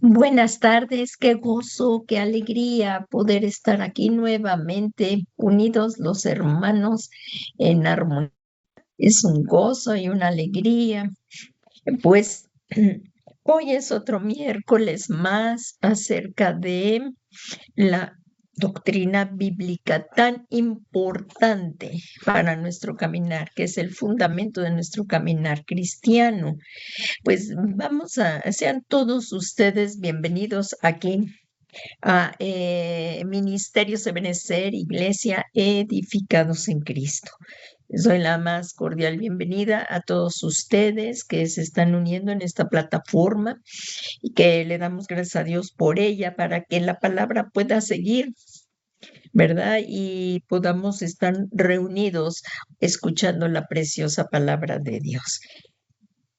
Buenas tardes, qué gozo, qué alegría poder estar aquí nuevamente, unidos los hermanos en armonía. Es un gozo y una alegría. Pues hoy es otro miércoles más acerca de la doctrina bíblica tan importante para nuestro caminar, que es el fundamento de nuestro caminar cristiano. Pues sean todos ustedes bienvenidos aquí a Ministerios Ebenecer, Iglesia Edificados en Cristo. Les doy la más cordial bienvenida a todos ustedes que se están uniendo en esta plataforma y que le damos gracias a Dios por ella para que la palabra pueda seguir, ¿verdad? Y podamos estar reunidos escuchando la preciosa palabra de Dios.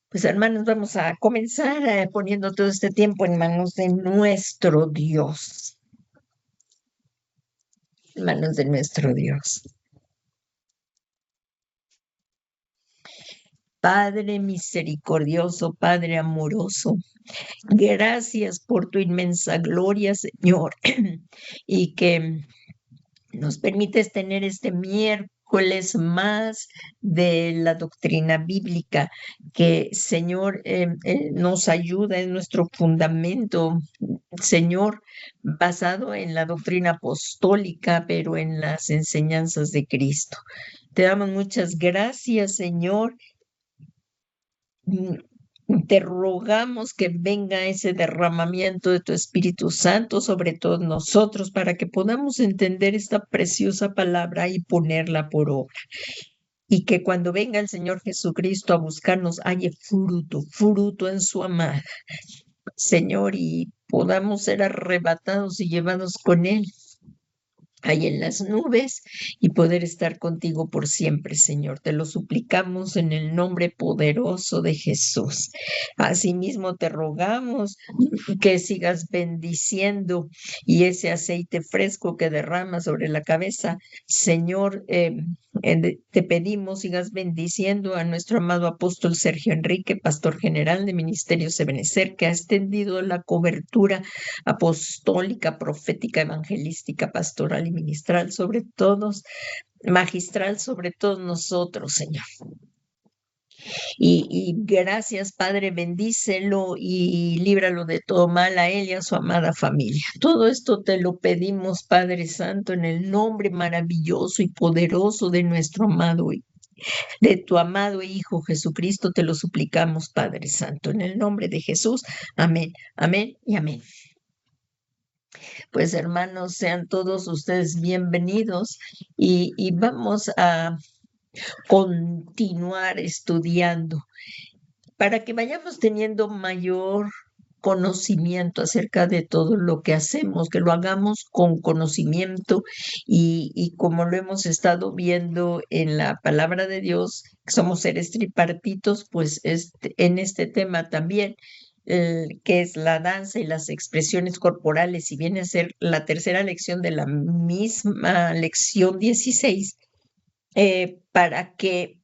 Pues hermanos, vamos a comenzar poniendo todo este tiempo en manos de nuestro Dios, en manos de nuestro Dios. Padre misericordioso, Padre amoroso, gracias por tu inmensa gloria, Señor, y que nos permites tener este miércoles más de la doctrina bíblica, que Señor nos ayuda en nuestro fundamento, Señor, basado en la doctrina apostólica, pero en las enseñanzas de Cristo. Te damos muchas gracias, Señor. Te rogamos que venga ese derramamiento de tu Espíritu Santo sobre todos nosotros para que podamos entender esta preciosa palabra y ponerla por obra. Y que cuando venga el Señor Jesucristo a buscarnos, haya fruto en su amada, Señor, y podamos ser arrebatados y llevados con Él ahí en las nubes y poder estar contigo por siempre, Señor. Te lo suplicamos en el nombre poderoso de Jesús. Asimismo, te rogamos que sigas bendiciendo y ese aceite fresco que derrama sobre la cabeza, Señor, te pedimos sigas bendiciendo a nuestro amado apóstol Sergio Enrique, pastor general de Ministerios Ebenecer, que ha extendido la cobertura apostólica, profética, evangelística, pastoral y ministral sobre todos, magistral sobre todos nosotros, Señor. Y gracias, Padre, bendícelo y líbralo de todo mal a él y a su amada familia. Todo esto te lo pedimos, Padre Santo, en el nombre maravilloso y poderoso de nuestro amado de tu amado Hijo Jesucristo, te lo suplicamos, Padre Santo, en el nombre de Jesús. Amén, amén y amén. Pues hermanos, sean todos ustedes bienvenidos y vamos a continuar estudiando para que vayamos teniendo mayor conocimiento acerca de todo lo que hacemos, que lo hagamos con conocimiento y como lo hemos estado viendo en la palabra de Dios, que somos seres tripartitos, pues en este tema también, que es la danza y las expresiones corporales, y viene a ser la tercera lección de la misma lección 16, para que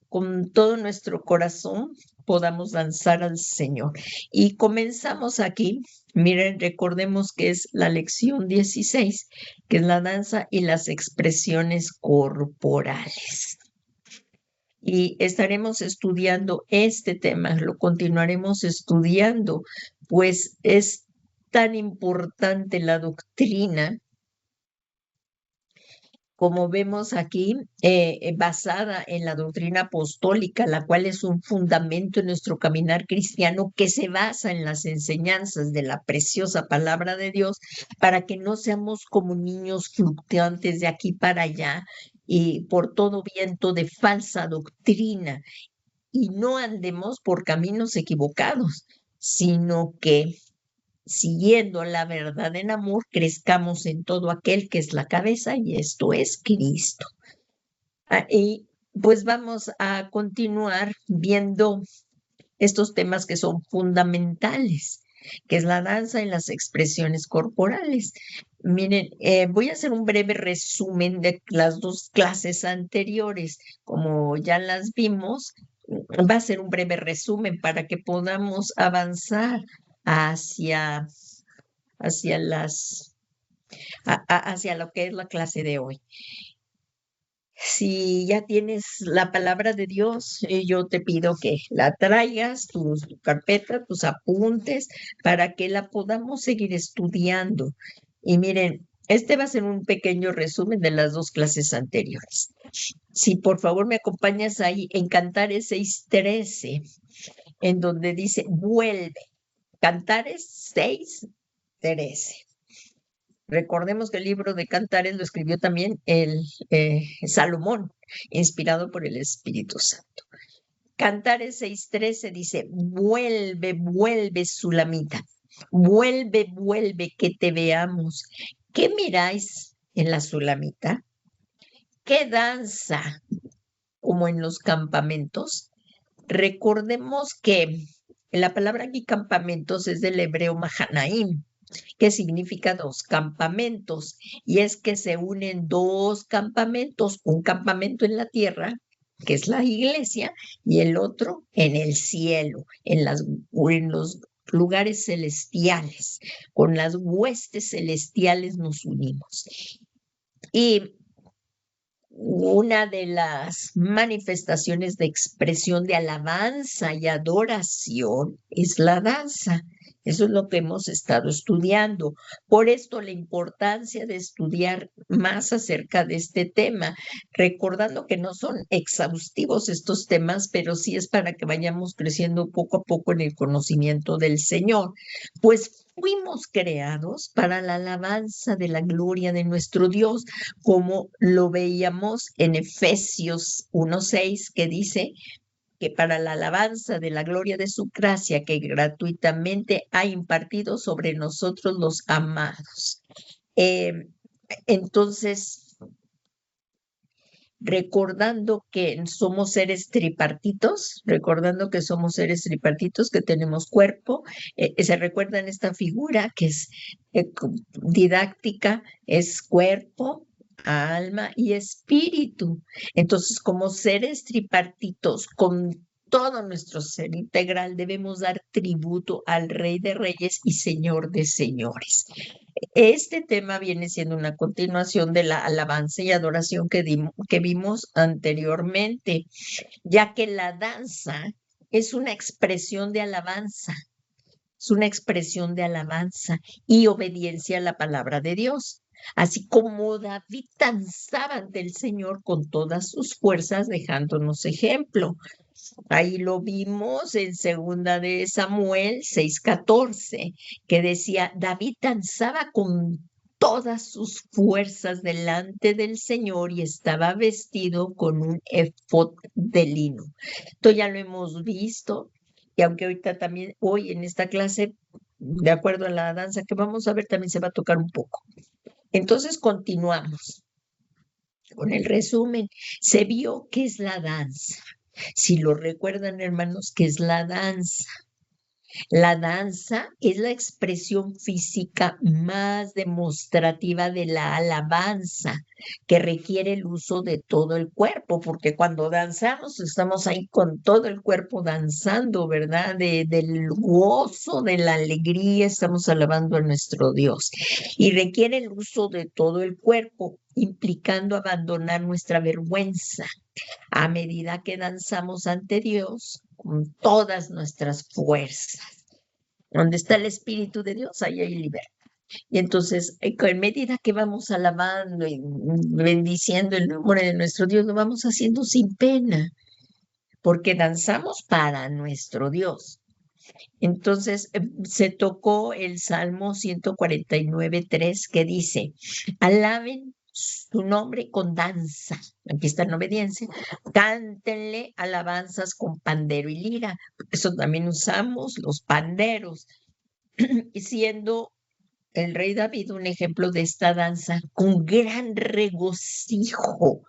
con todo nuestro corazón podamos danzar al Señor. Y comenzamos aquí. Miren, recordemos que es la lección 16, que es la danza y las expresiones corporales. Y estaremos estudiando este tema, lo continuaremos estudiando, pues es tan importante la doctrina, como vemos aquí, basada en la doctrina apostólica, la cual es un fundamento en nuestro caminar cristiano que se basa en las enseñanzas de la preciosa palabra de Dios, para que no seamos como niños fluctuantes de aquí para allá y por todo viento de falsa doctrina, y no andemos por caminos equivocados, sino que siguiendo la verdad en amor, crezcamos en todo aquel que es la cabeza, y esto es Cristo. Y pues vamos a continuar viendo estos temas que son fundamentales, que es la danza y las expresiones corporales. Miren, voy a hacer un breve resumen de las dos clases anteriores. Como ya las vimos, va a ser un breve resumen para que podamos avanzar hacia, hacia hacia lo que es la clase de hoy. Si ya tienes la palabra de Dios, yo te pido que la traigas, tu carpeta, tus apuntes, para que la podamos seguir estudiando. Y miren, este va a ser un pequeño resumen de las dos clases anteriores. Si por favor me acompañas ahí en Cantares 6:13, en donde dice, vuelve. Cantares 6:13. Recordemos que el libro de Cantares lo escribió también el Salomón, inspirado por el Espíritu Santo. Cantares 6:13 dice, vuelve, vuelve, Sulamita, vuelve, vuelve, que te veamos. ¿Qué miráis en la Sulamita? ¿Qué danza como en los campamentos? Recordemos que la palabra aquí campamentos es del hebreo Mahanaim, que significa dos campamentos, y es que se unen dos campamentos, un campamento en la tierra, que es la iglesia, y el otro en el cielo, en los lugares celestiales, con las huestes celestiales nos unimos. Y una de las manifestaciones de expresión de alabanza y adoración es la danza. Eso es lo que hemos estado estudiando. Por esto la importancia de estudiar más acerca de este tema, recordando que no son exhaustivos estos temas, pero sí es para que vayamos creciendo poco a poco en el conocimiento del Señor. Pues fuimos creados para la alabanza de la gloria de nuestro Dios, como lo veíamos en Efesios 1:6, que dice que para la alabanza de la gloria de su gracia que gratuitamente ha impartido sobre nosotros los amados. Entonces, recordando que somos seres tripartitos, que tenemos cuerpo, se recuerdan esta figura que es didáctica, es cuerpo, alma y espíritu. Entonces, como seres tripartitos, con todo nuestro ser integral, debemos dar tributo al Rey de Reyes y Señor de Señores. Este tema viene siendo una continuación de la alabanza y adoración que vimos anteriormente, ya que la danza es una expresión de alabanza, y obediencia a la palabra de Dios. Así como David danzaba ante el Señor con todas sus fuerzas, dejándonos ejemplo. Ahí lo vimos en segunda de Samuel 6:14, que decía, David danzaba con todas sus fuerzas delante del Señor y estaba vestido con un efod de lino. Esto ya lo hemos visto, y aunque ahorita también, hoy en esta clase, de acuerdo a la danza que vamos a ver, también se va a tocar un poco. Entonces continuamos con el resumen. Se vio qué es la danza. Si lo recuerdan, hermanos, ¿qué es la danza? La danza es la expresión física más demostrativa de la alabanza, que requiere el uso de todo el cuerpo, porque cuando danzamos estamos ahí con todo el cuerpo danzando, ¿verdad? Del gozo, de la alegría, estamos alabando a nuestro Dios. Y requiere el uso de todo el cuerpo, implicando abandonar nuestra vergüenza a medida que danzamos ante Dios con todas nuestras fuerzas. Donde está el Espíritu de Dios, ahí hay libertad. Y entonces, en medida que vamos alabando y bendiciendo el nombre de nuestro Dios, lo vamos haciendo sin pena, porque danzamos para nuestro Dios. Entonces, se tocó el Salmo 149:3, que dice, alaben su nombre con danza. Aquí está en obediencia. Cántenle alabanzas con pandero y lira. Eso también usamos los panderos. Y siendo el rey David un ejemplo de esta danza con gran regocijo.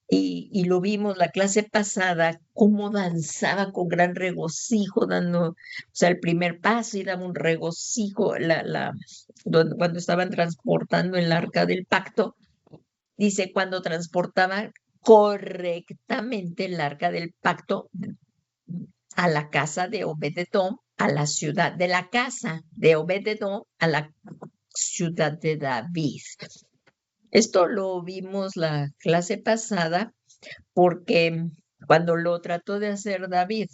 Y lo vimos la clase pasada, cómo danzaba con gran regocijo, dando, o sea, el primer paso y daba un regocijo cuando estaban transportando el arca del pacto. Dice, cuando transportaban correctamente el arca del pacto a la casa de Obed-edom, a la ciudad, de la casa de Obed-edom a la ciudad de David. Esto lo vimos la clase pasada porque cuando lo trató de hacer David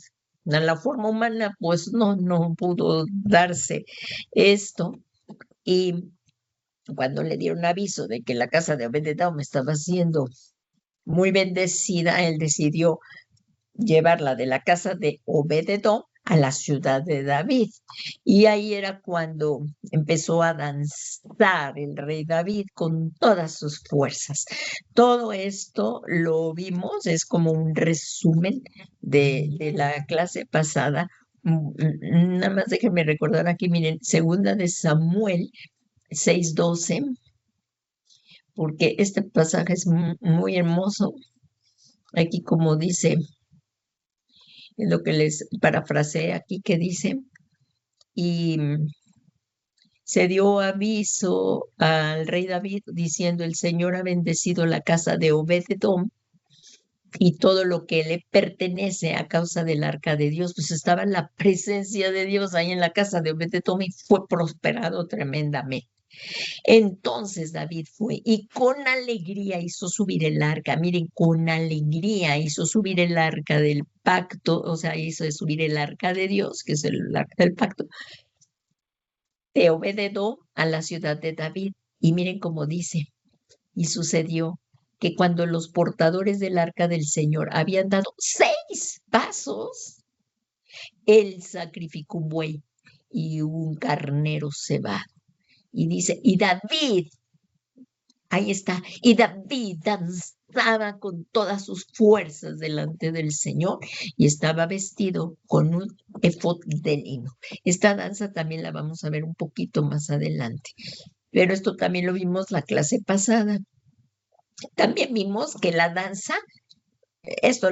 en la forma humana, pues no pudo darse esto. Y cuando le dieron aviso de que la casa de Obed-edom estaba siendo muy bendecida, él decidió llevarla de la casa de Obed-edom a la ciudad de David. Y ahí era cuando empezó a danzar el rey David con todas sus fuerzas. Todo esto lo vimos, es como un resumen de la clase pasada. Nada más déjenme recordar aquí, miren, segunda de Samuel 6:12, porque este pasaje es muy hermoso. Aquí como dice, es lo que les parafraseé aquí, que dice, y se dio aviso al rey David diciendo, el Señor ha bendecido la casa de Obed-edom y todo lo que le pertenece a causa del arca de Dios. Pues estaba la presencia de Dios ahí en la casa de Obed-edom y fue prosperado tremendamente. Entonces David fue y con alegría hizo subir el arca. Miren, con alegría hizo subir el arca del pacto, o sea, hizo subir el arca de Dios, que es el arca del pacto, de Obed-edom a la ciudad de David. Y miren cómo dice, y sucedió que cuando los portadores del arca del Señor habían dado 6 pasos, él sacrificó un buey y un carnero cebado. Y dice, y David, ahí está, y David danzaba con todas sus fuerzas delante del Señor y estaba vestido con un efod de lino. Esta danza también la vamos a ver un poquito más adelante, pero esto también lo vimos la clase pasada. También vimos que la danza es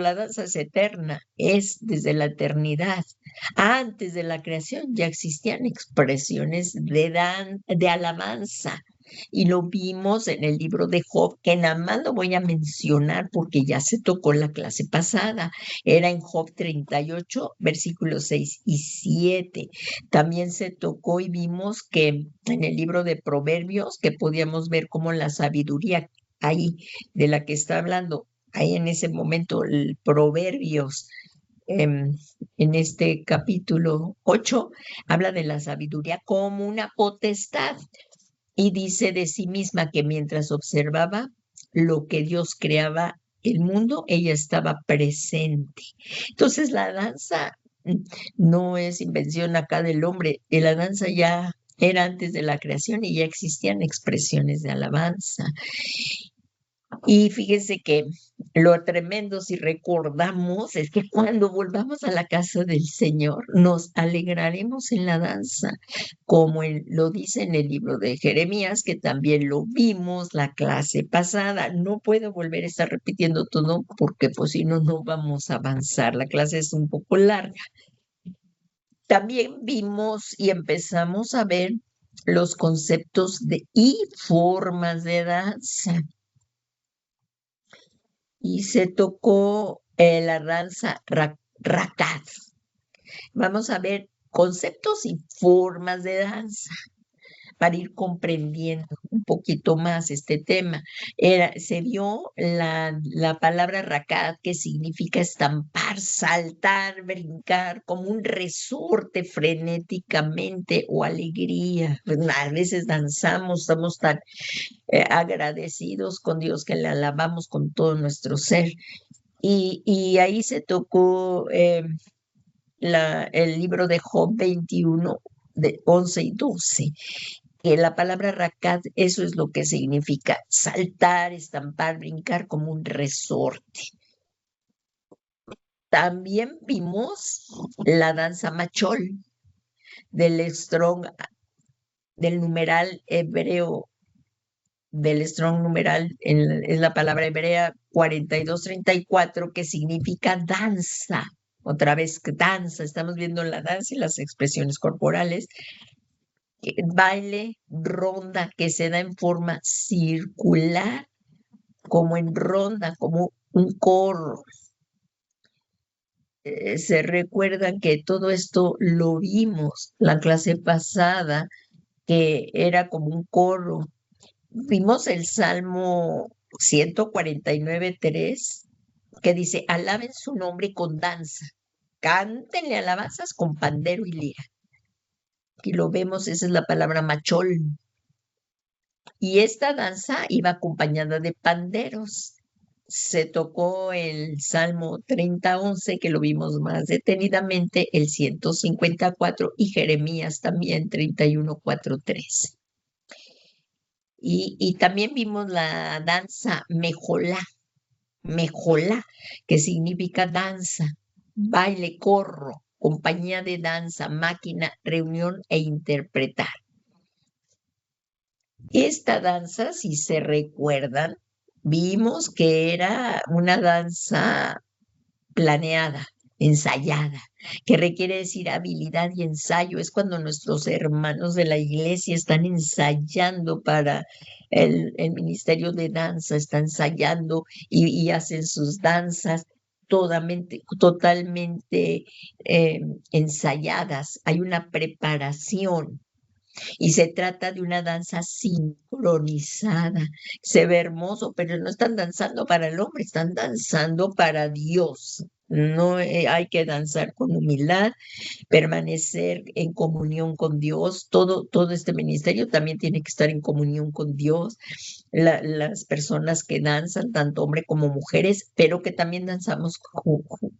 eterna, es desde la eternidad. Antes de la creación ya existían expresiones de alabanza. Y lo vimos en el libro de Job, que nada más lo voy a mencionar porque ya se tocó la clase pasada. Era en Job 38, versículos 6 y 7. También se tocó y vimos que en el libro de Proverbios, que podíamos ver cómo la sabiduría ahí de la que está hablando, ahí en ese momento, el Proverbios, en este capítulo 8, habla de la sabiduría como una potestad y dice de sí misma que mientras observaba lo que Dios creaba el mundo, ella estaba presente. Entonces la danza no es invención acá del hombre, la danza ya era antes de la creación y ya existían expresiones de alabanza. Y fíjense que lo tremendo, si recordamos, es que cuando volvamos a la casa del Señor, nos alegraremos en la danza, como lo dice en el libro de Jeremías, que también lo vimos la clase pasada. No puedo volver a estar repitiendo todo porque pues si no, no vamos a avanzar. La clase es un poco larga. También vimos y empezamos a ver los conceptos y formas de danza. Y se tocó la danza rakat. Vamos a ver conceptos y formas de danza para ir comprendiendo un poquito más este tema. Se vio la palabra rakat, que significa estampar, saltar, brincar, como un resorte frenéticamente o alegría. A veces danzamos, estamos tan agradecidos con Dios que le alabamos con todo nuestro ser. Y ahí se tocó el libro de Job 21, de 11 y 12, que la palabra rakat, eso es lo que significa saltar, estampar, brincar como un resorte. También vimos la danza machol del numeral hebreo, del Strong numeral, es la palabra hebrea 4234, que significa danza. Otra vez, danza, estamos viendo la danza y las expresiones corporales. Baile, ronda, que se da en forma circular, como en ronda, como un coro. se recuerdan que todo esto lo vimos la clase pasada, que era como un coro. Vimos el Salmo 149:3, que dice, alaben su nombre con danza, cántenle alabanzas con pandero y lira. Aquí lo vemos, esa es la palabra machol. Y esta danza iba acompañada de panderos. Se tocó el Salmo 30:11, que lo vimos más detenidamente, el 154 y Jeremías también 31:4-13. Y también vimos la danza mejolá, que significa danza, baile, corro, compañía de danza, máquina, reunión e interpretar. Esta danza, si se recuerdan, vimos que era una danza planeada, ensayada, que requiere decir habilidad y ensayo. Es cuando nuestros hermanos de la iglesia están ensayando para el ministerio de danza, están ensayando y hacen sus danzas totalmente ensayadas. Hay una preparación. Y se trata de una danza sincronizada. Se ve hermoso, pero no están danzando para el hombre, están danzando para Dios. No hay que danzar con humildad, permanecer en comunión con Dios. Todo este ministerio también tiene que estar en comunión con Dios. Las personas que danzan, tanto hombres como mujeres, pero que también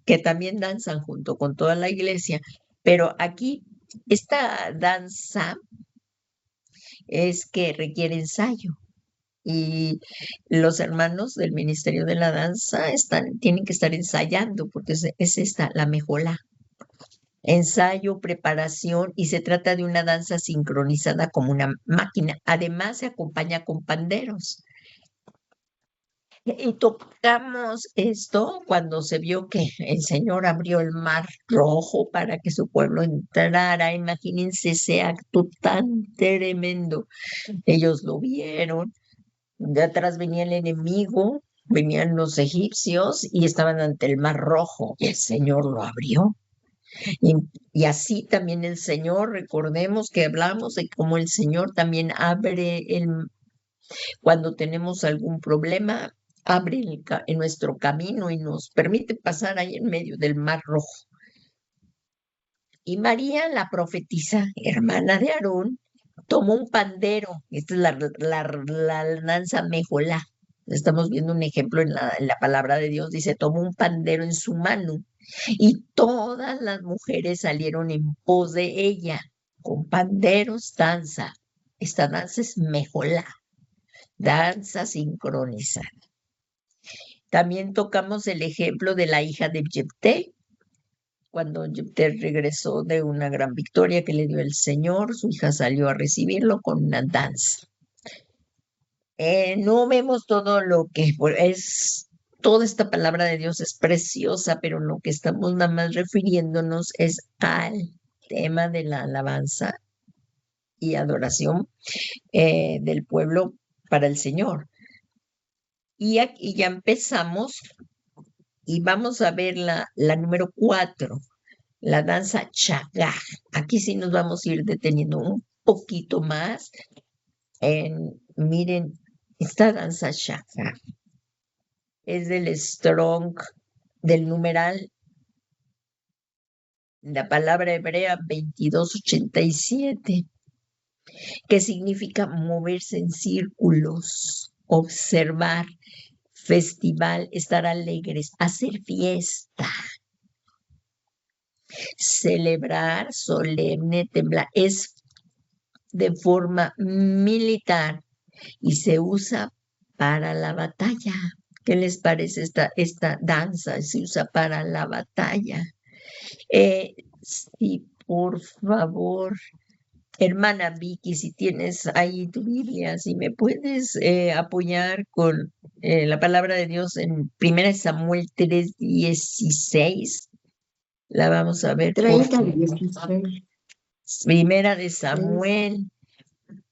que también danzan junto con toda la iglesia. Pero aquí, esta danza es que requiere ensayo. Y los hermanos del Ministerio de la Danza tienen que estar ensayando, porque es esta, la mejolá. Ensayo, preparación, y se trata de una danza sincronizada como una máquina. Además, se acompaña con panderos. Y tocamos esto cuando se vio que el Señor abrió el mar rojo para que su pueblo entrara. Imagínense ese acto tan tremendo. Ellos lo vieron. De atrás venía el enemigo, venían los egipcios y estaban ante el mar rojo. Y el Señor lo abrió. Y, y así también el Señor, recordemos que hablamos de cómo el Señor también cuando tenemos algún problema, abre en nuestro camino y nos permite pasar ahí en medio del mar rojo. Y María, la profetisa, hermana de Aarón, tomó un pandero. Esta es la danza mejolá. Estamos viendo un ejemplo en la palabra de Dios. Dice, tomó un pandero en su mano y todas las mujeres salieron en pos de ella. Con panderos danza. Esta danza es mejolá, danza sincronizada. También tocamos el ejemplo de la hija de Jefté. Cuando Jefté regresó de una gran victoria que le dio el Señor, su hija salió a recibirlo con una danza. No vemos todo lo que toda esta palabra de Dios es preciosa, pero lo que estamos nada más refiriéndonos es al tema de la alabanza y adoración del pueblo para el Señor. Y aquí ya empezamos y vamos a ver la número 4, la danza chagá. Aquí sí nos vamos a ir deteniendo un poquito más. Miren, esta danza chagá es del Strong, del numeral, la palabra hebrea 2287, que significa moverse en círculos, observar, festival, estar alegres, hacer fiesta, celebrar, solemne, temblar. Es de forma militar y se usa para la batalla. ¿Qué les parece esta danza? Se usa para la batalla. Sí, por favor, hermana Vicky, si tienes ahí tu Biblia, si me puedes apoyar con la palabra de Dios en 1 Samuel 3:16. La vamos a ver. 30:16. Primera de Samuel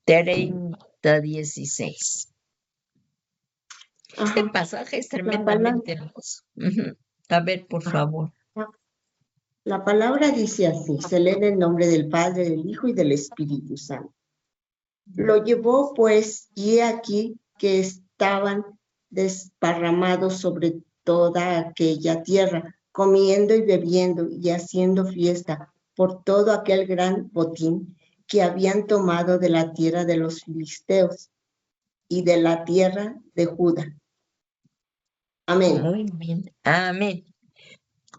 30:16. Este pasaje es tremendamente hermoso. A ver, por favor. La palabra dice así, se lee en el nombre del Padre, del Hijo y del Espíritu Santo. Lo llevó pues, y he aquí que estaban desparramados sobre toda aquella tierra, comiendo y bebiendo y haciendo fiesta por todo aquel gran botín que habían tomado de la tierra de los filisteos y de la tierra de Judá. Amén. Muy bien. Amén.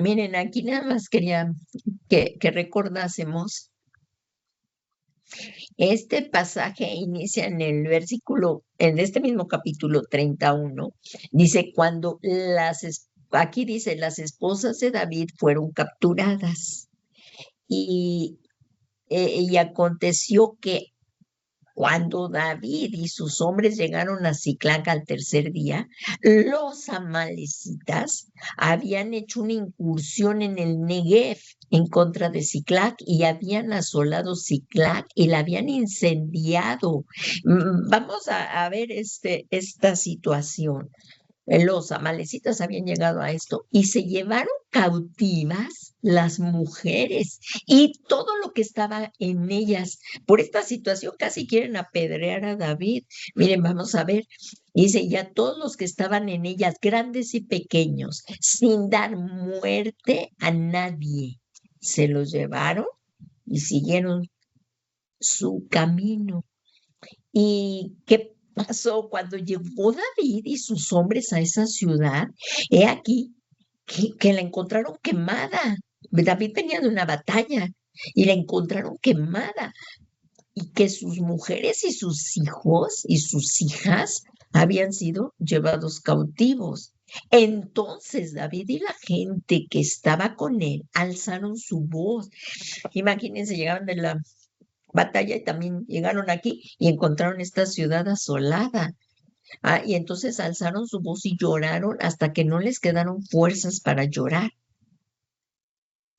Miren, aquí nada más quería que recordásemos. Este pasaje inicia en el versículo, en este mismo capítulo 31, dice, aquí dice, las esposas de David fueron capturadas y aconteció que cuando David y sus hombres llegaron a Siclag al tercer día, los amalecitas habían hecho una incursión en el Negev en contra de Siclag y habían asolado Siclag y la habían incendiado. Vamos a ver esta situación. Los amalecitas habían llegado a esto y se llevaron cautivas las mujeres y todo lo que estaba en ellas. Por esta situación casi quieren apedrear a David. Miren, vamos a ver. Dice, ya todos los que estaban en ellas, grandes y pequeños, sin dar muerte a nadie, se los llevaron y siguieron su camino. ¿Y qué pasó cuando llegó David y sus hombres a esa ciudad? He aquí que la encontraron quemada. David venía de una batalla y la encontraron quemada y que sus mujeres y sus hijos y sus hijas habían sido llevados cautivos. Entonces David y la gente que estaba con él alzaron su voz. Imagínense, llegaban de la batalla y también llegaron aquí y encontraron esta ciudad asolada. Y entonces alzaron su voz y lloraron hasta que no les quedaron fuerzas para llorar.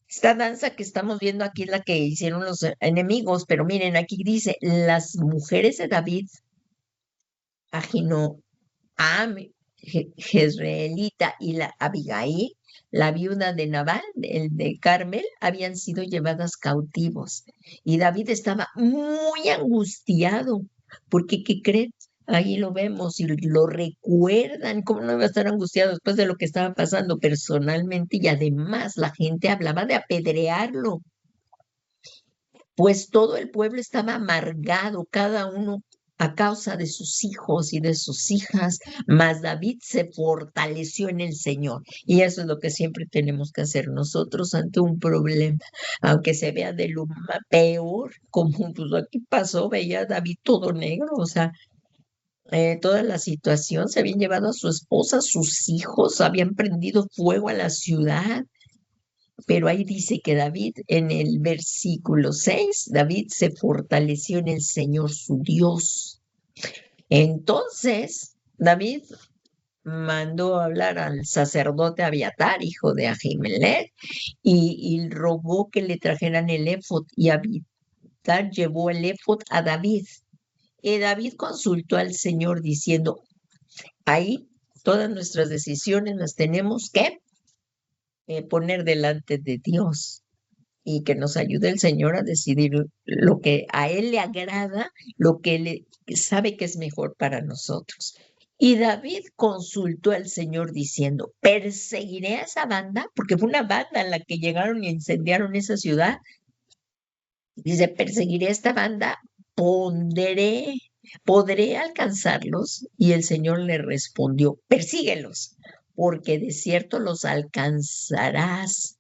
Esta danza que estamos viendo aquí es la que hicieron los enemigos, pero miren, aquí dice, las mujeres de David, Ahinoam, Jezreelita y la Abigail, la viuda de Nabal, el de Carmel, habían sido llevadas cautivos. Y David estaba muy angustiado, porque ¿qué creen? Ahí lo vemos y lo recuerdan. ¿Cómo no iba a estar angustiado después de lo que estaba pasando personalmente? Y además la gente hablaba de apedrearlo, pues todo el pueblo estaba amargado, cada uno a causa de sus hijos y de sus hijas, mas David se fortaleció en el Señor. Y eso es lo que siempre tenemos que hacer nosotros ante un problema, aunque se vea de lo peor, como pues aquí pasó, veía a David todo negro, o sea, toda la situación, se habían llevado a su esposa, sus hijos, habían prendido fuego a la ciudad. Pero ahí dice que David, en el versículo 6, David se fortaleció en el Señor su Dios. Entonces, David mandó a hablar al sacerdote Abiatar, hijo de Ahimelech, y rogó que le trajeran el éfod, y Abiatar llevó el éfod a David. Y David consultó al Señor diciendo, ahí todas nuestras decisiones las tenemos que poner delante de Dios y que nos ayude el Señor a decidir lo que a Él le agrada, lo que Él sabe que es mejor para nosotros. Y David consultó al Señor diciendo, ¿perseguiré a esa banda? Porque fue una banda en la que llegaron y incendiaron esa ciudad. Dice, ¿perseguiré a esta banda? ¿Podré alcanzarlos? Y el Señor le respondió, persíguelos, porque de cierto los alcanzarás.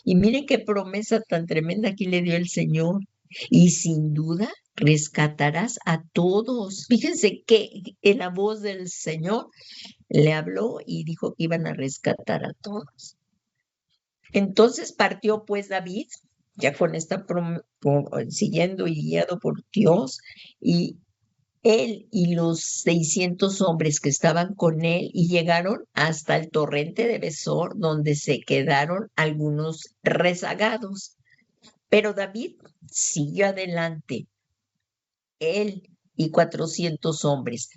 Y miren qué promesa tan tremenda aquí le dio el Señor. Y sin duda rescatarás a todos. Fíjense que en la voz del Señor le habló y dijo que iban a rescatar a todos. Entonces partió pues David, ya con esta siguiendo y guiado por Dios, y él y los 600 hombres que estaban con él y llegaron hasta el torrente de Besor, donde se quedaron algunos rezagados. Pero David siguió adelante, él y 400 hombres.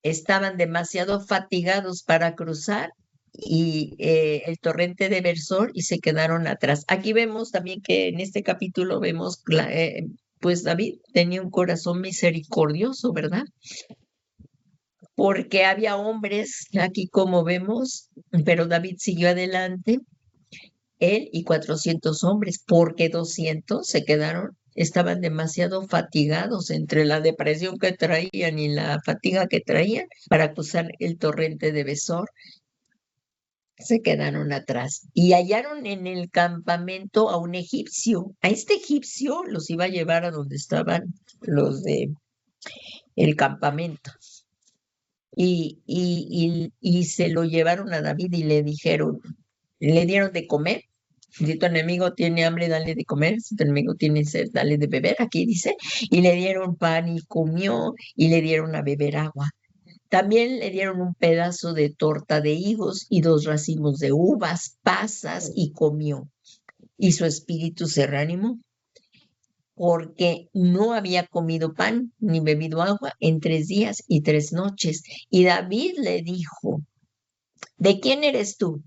Estaban demasiado fatigados para cruzar y el torrente de Besor y se quedaron atrás. Aquí vemos también que en este capítulo vemos, pues David tenía un corazón misericordioso, ¿verdad? Porque había hombres aquí como vemos, pero David siguió adelante, él y 400 hombres, porque 200 se quedaron, estaban demasiado fatigados entre la depresión que traían y la fatiga que traían para cruzar el torrente de Besor. Se quedaron atrás y hallaron en el campamento a un egipcio. A este egipcio los iba a llevar a donde estaban los de el campamento. Y se lo llevaron a David y le dijeron, le dieron de comer. Si tu enemigo tiene hambre, dale de comer. Si tu enemigo tiene sed, dale de beber. Aquí dice, y le dieron pan y comió y le dieron a beber agua. También le dieron un pedazo de torta de higos y 2 racimos de uvas, pasas, y comió. Y su espíritu se reanimó, porque no había comido pan ni bebido agua en 3 días y 3 noches. Y David le dijo, ¿de quién eres tú?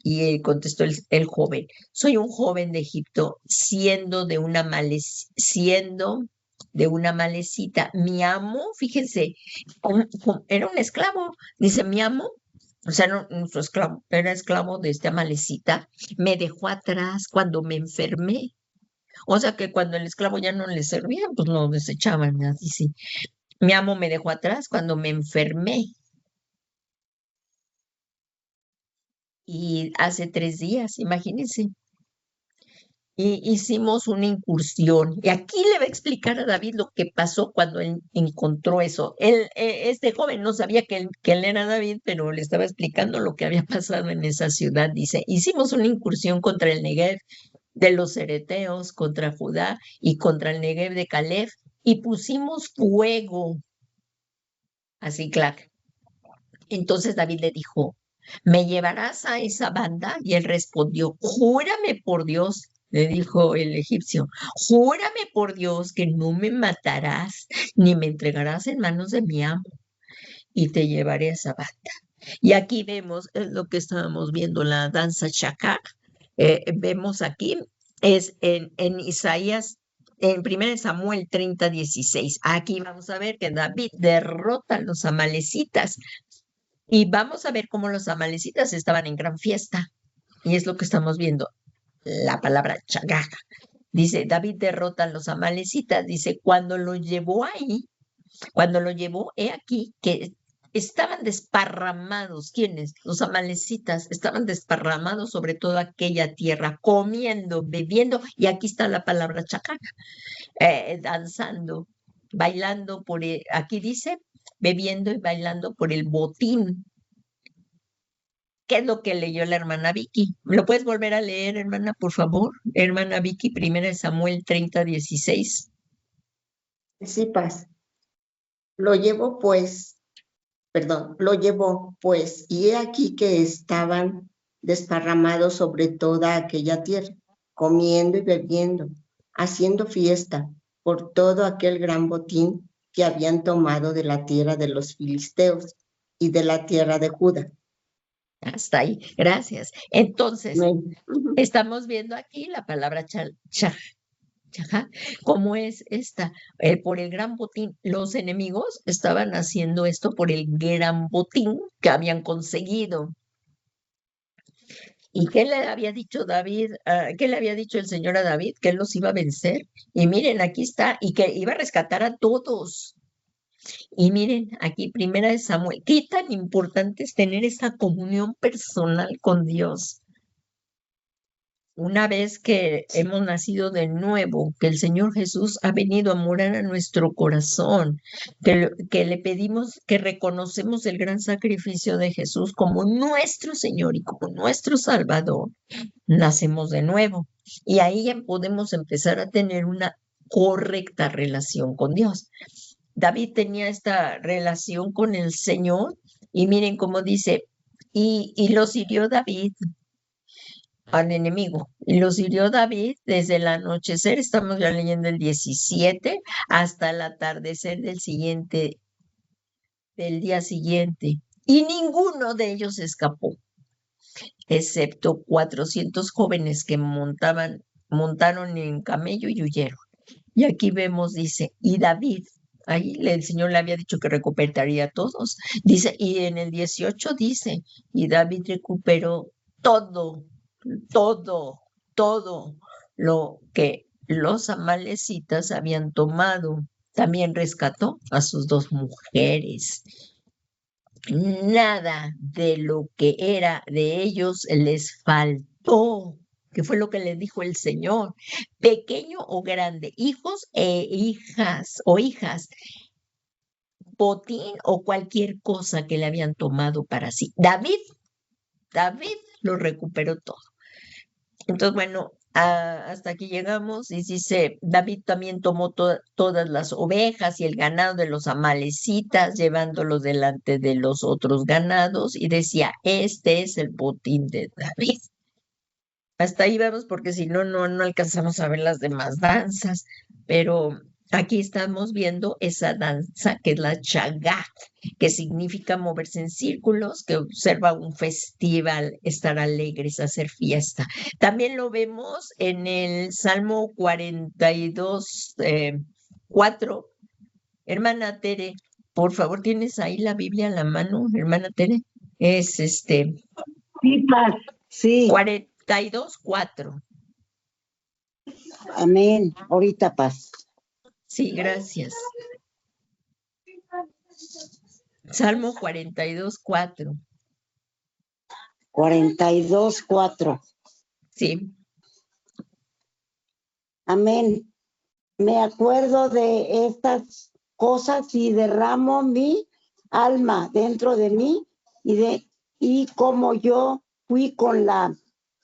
Y él contestó el joven, soy un joven de Egipto, siendo de una malecita. Mi amo, fíjense, era un esclavo, dice mi amo, o sea, no su esclavo, era esclavo de esta malecita, me dejó atrás cuando me enfermé. O sea que cuando el esclavo ya no le servía, pues lo desechaban, así sí. Mi amo me dejó atrás cuando me enfermé. Y hace 3 días, imagínense, y hicimos una incursión. Y aquí le va a explicar a David lo que pasó cuando él encontró eso. Este joven no sabía que él era David, pero le estaba explicando lo que había pasado en esa ciudad. Dice, hicimos una incursión contra el Negev de los Cereteos, contra Judá y contra el Negev de Caleb, y pusimos fuego a Siclac. Entonces David le dijo, ¿me llevarás a esa banda? Y él respondió, júrame por Dios, le dijo el egipcio, júrame por Dios que no me matarás ni me entregarás en manos de mi amo y te llevaré a esa banda. Y aquí vemos lo que estábamos viendo, la danza Shakar. Vemos aquí, es en Isaías, en 1 Samuel 30:16. Aquí vamos a ver que David derrota a los amalecitas y vamos a ver cómo los amalecitas estaban en gran fiesta. Y es lo que estamos viendo, la palabra chagaja. Dice, David derrota a los amalecitas. Dice, cuando lo llevó, he aquí que estaban desparramados. ¿Quiénes? Los amalecitas estaban desparramados sobre toda aquella tierra, comiendo, bebiendo. Y aquí está la palabra chagaja, danzando, bailando aquí dice, bebiendo y bailando por el botín. ¿Qué es lo que leyó la hermana Vicky? ¿Lo puedes volver a leer, hermana, por favor? Hermana Vicky, 1 Samuel 30:16. Sí, paz. Lo llevó pues, y he aquí que estaban desparramados sobre toda aquella tierra, comiendo y bebiendo, haciendo fiesta por todo aquel gran botín que habían tomado de la tierra de los filisteos y de la tierra de Judá. Hasta ahí, gracias. Entonces, estamos viendo aquí la palabra chajá, ¿cómo es esta? Por el gran botín. Los enemigos estaban haciendo esto por el gran botín que habían conseguido. ¿Y qué le había dicho David? ¿Qué le había dicho el Señor a David? Que él los iba a vencer. Y miren, aquí está, y que iba a rescatar a todos. Y miren, aquí 1 Samuel, qué tan importante es tener esta comunión personal con Dios. Una vez que hemos nacido de nuevo, que el Señor Jesús ha venido a morar a nuestro corazón, que le pedimos, que reconocemos el gran sacrificio de Jesús como nuestro Señor y como nuestro Salvador, nacemos de nuevo. Y ahí ya podemos empezar a tener una correcta relación con Dios. David tenía esta relación con el Señor y miren cómo dice, y los hirió David al enemigo. Y los hirió David desde el anochecer, estamos ya leyendo el 17, hasta el atardecer del día siguiente. Y ninguno de ellos escapó. excepto 400 jóvenes que montaron en camello y huyeron. Y aquí vemos, dice, y David, ahí el Señor le había dicho que recuperaría a todos. Dice, y en el 18 dice, y David recuperó todo, todo lo que los amalecitas habían tomado. También rescató a sus 2 mujeres. Nada de lo que era de ellos les faltó, que fue lo que les dijo el Señor, pequeño o grande, hijos e hijas o hijas, botín o cualquier cosa que le habían tomado para sí. David lo recuperó todo. Entonces, bueno, hasta aquí llegamos y dice, David también tomó todas las ovejas y el ganado de los amalecitas, llevándolos delante de los otros ganados y decía, este es el botín de David. Hasta ahí vamos porque si no, no alcanzamos a ver las demás danzas, pero aquí estamos viendo esa danza que es la chagá, que significa moverse en círculos, que observa un festival, estar alegres, hacer fiesta. También lo vemos en el Salmo 42, 4. Hermana Tere, por favor, ¿tienes ahí la Biblia a la mano, hermana Tere? Es Sí, Paz, sí. 42, 4. Amén. Ahorita, Paz. Sí, gracias. Salmo 42, 4. 42, 4. Sí. Amén. Me acuerdo de estas cosas y derramo mi alma dentro de mí y como yo fui con la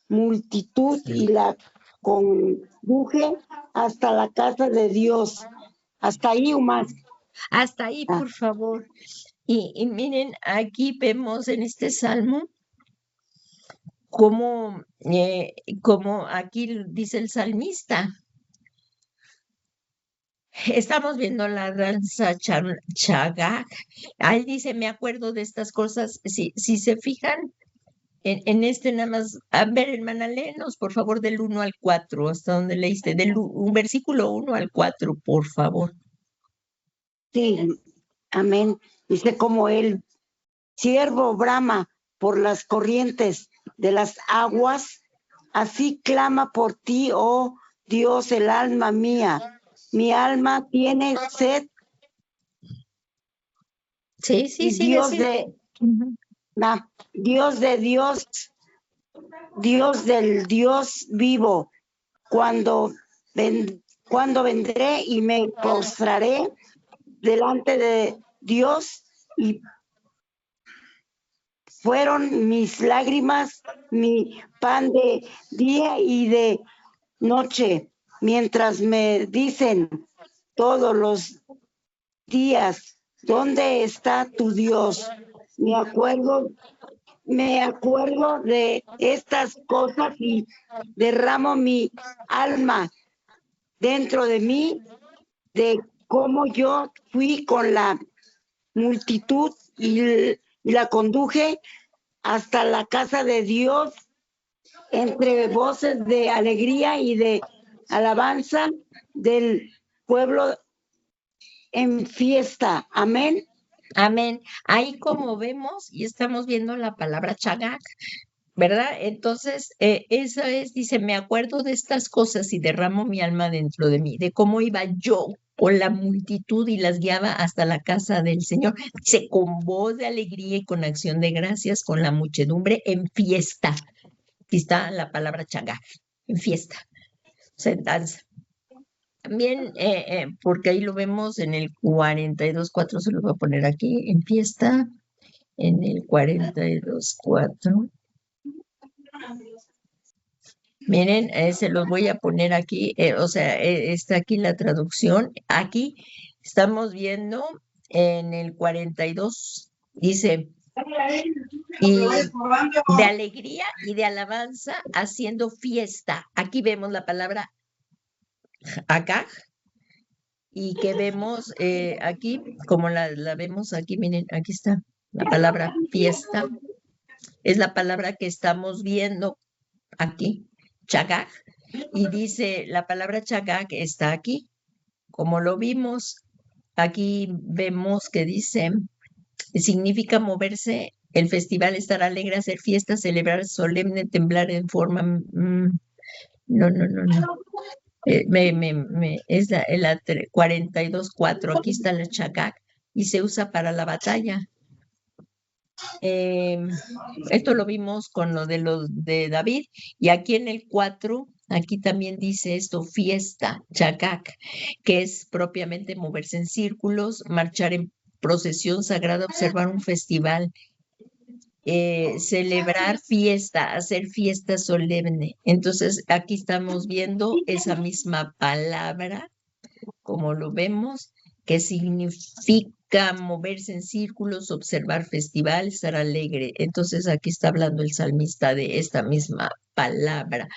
multitud y la conduje hasta la casa de Dios. Hasta ahí, Umar. Hasta ahí, por favor. Y miren, aquí vemos en este salmo como aquí dice el salmista. Estamos viendo la danza chagá. Ahí dice, me acuerdo de estas cosas. Si se fijan, en este nada más, a ver, hermana, léenos, por favor, del 1 al 4, hasta donde leíste, un versículo 1 al 4, por favor. Sí, amén. Dice, como el siervo brama por las corrientes de las aguas, así clama por ti, oh Dios, el alma mía. Mi alma tiene sed. Sí, Dios de Dios del Dios vivo, cuando vendré y me postraré delante de Dios, y fueron mis lágrimas mi pan de día y de noche, mientras me dicen todos los días, ¿dónde está tu Dios? Me acuerdo de estas cosas y derramo mi alma dentro de mí, de cómo yo fui con la multitud y la conduje hasta la casa de Dios, entre voces de alegría y de alabanza del pueblo en fiesta. Amén. Amén. Ahí como vemos y estamos viendo la palabra chagak, ¿verdad? Entonces, esa dice, me acuerdo de estas cosas y derramo mi alma dentro de mí, de cómo iba yo con la multitud y las guiaba hasta la casa del Señor. Dice, con voz de alegría y con acción de gracias, con la muchedumbre en fiesta. Aquí está la palabra chagak, en fiesta, sentarse. También, porque ahí lo vemos en el 42.4, se lo voy a poner aquí, en fiesta, en el 42.4. Miren, se los voy a poner aquí, está aquí la traducción. Aquí estamos viendo en el 42, dice, y de alegría y de alabanza haciendo fiesta. Aquí vemos la palabra acá, y que vemos aquí, como la vemos aquí, miren, aquí está la palabra fiesta. es la palabra que estamos viendo aquí, chagag, y dice, la palabra chagag está aquí, como lo vimos. Aquí vemos que dice, significa moverse, el festival, estar alegre, hacer fiesta, celebrar solemne, temblar en forma... no. Es la 42.4, aquí está la chagag, y se usa para la batalla. Esto lo vimos con lo de David, y aquí en el 4, aquí también dice esto, fiesta, chagag, que es propiamente moverse en círculos, marchar en procesión sagrada, observar un festival, celebrar fiesta, hacer fiesta solemne. Entonces, aquí estamos viendo esa misma palabra, como lo vemos, que significa moverse en círculos, observar festivales, estar alegre. Entonces aquí está hablando el salmista de esta misma palabra,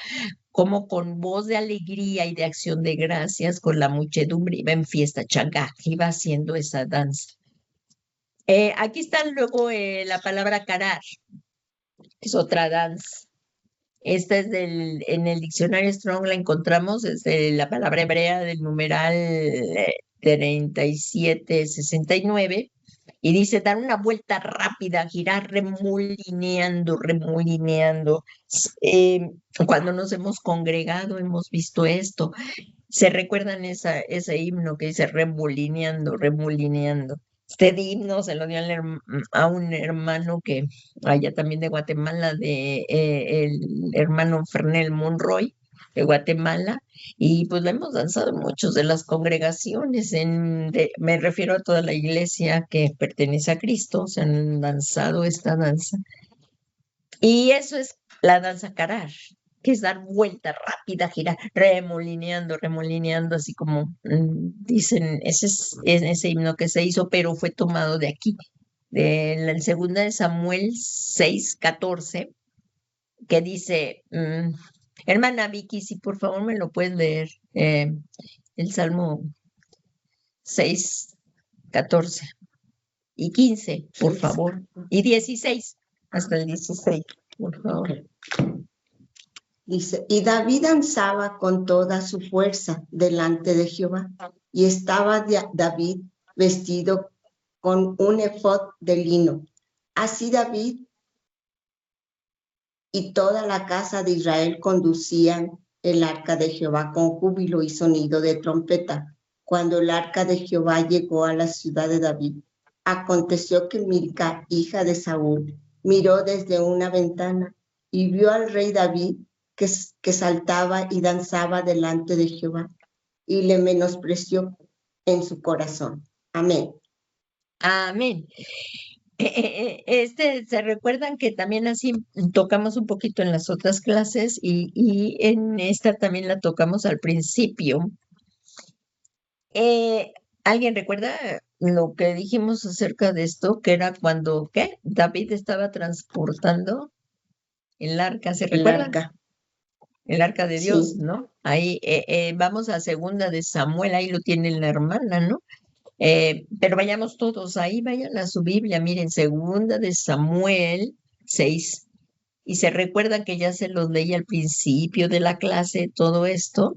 como con voz de alegría y de acción de gracias, con la muchedumbre iba en fiesta, chagá, iba haciendo esa danza. Aquí está luego la palabra carar, es otra danza. Esta es en el diccionario Strong la encontramos, es de la palabra hebrea del numeral 3769, y dice dar una vuelta rápida, girar remolineando. Cuando nos hemos congregado hemos visto esto. ¿Se recuerdan ese himno que dice remolineando? Este himno se lo dio a un hermano que allá también de Guatemala, el hermano Fernel Monroy de Guatemala, y pues lo hemos danzado en muchas de las congregaciones, me refiero a toda la iglesia que pertenece a Cristo, se han danzado esta danza. Y eso es la danza carar, que es dar vuelta rápida, girar, remolineando, así como dicen, ese es ese himno que se hizo, pero fue tomado de aquí, de la segunda de Samuel 6:14, que dice, hermana Vicky, si por favor me lo puedes leer, el Salmo 6:14 y 15, por favor, y 16, hasta el 16, por favor. Dice, y David danzaba con toda su fuerza delante de Jehová, y estaba David vestido con un efod de lino. Así David y toda la casa de Israel conducían el arca de Jehová con júbilo y sonido de trompeta. Cuando el arca de Jehová llegó a la ciudad de David, aconteció que Milca, hija de Saúl, miró desde una ventana y vio al rey David que saltaba y danzaba delante de Jehová, y le menospreció en su corazón. Amén. Amén. Se recuerdan que también así tocamos un poquito en las otras clases y en esta también la tocamos al principio. ¿Alguien recuerda lo que dijimos acerca de esto? Que era cuando, David estaba transportando el arca, ¿se recuerda? El arca de Dios, sí. ¿No? Ahí vamos a segunda de Samuel, ahí lo tiene la hermana, ¿no? Pero vayamos todos ahí, vayan a su Biblia, miren, segunda de Samuel 6, y se recuerdan que ya se los leí al principio de la clase, todo esto,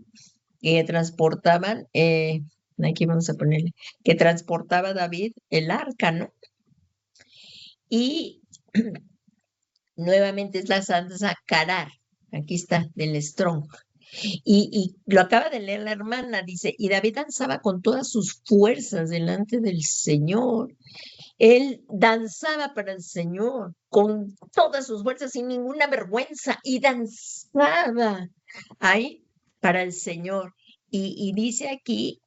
que transportaban, aquí vamos a ponerle, que transportaba David el arca, ¿no? Y nuevamente es la danza carar, aquí está, del Strong. Y lo acaba de leer la hermana, dice, y David danzaba con todas sus fuerzas delante del Señor. Él danzaba para el Señor con todas sus fuerzas, sin ninguna vergüenza, y danzaba ahí para el Señor. Y dice aquí,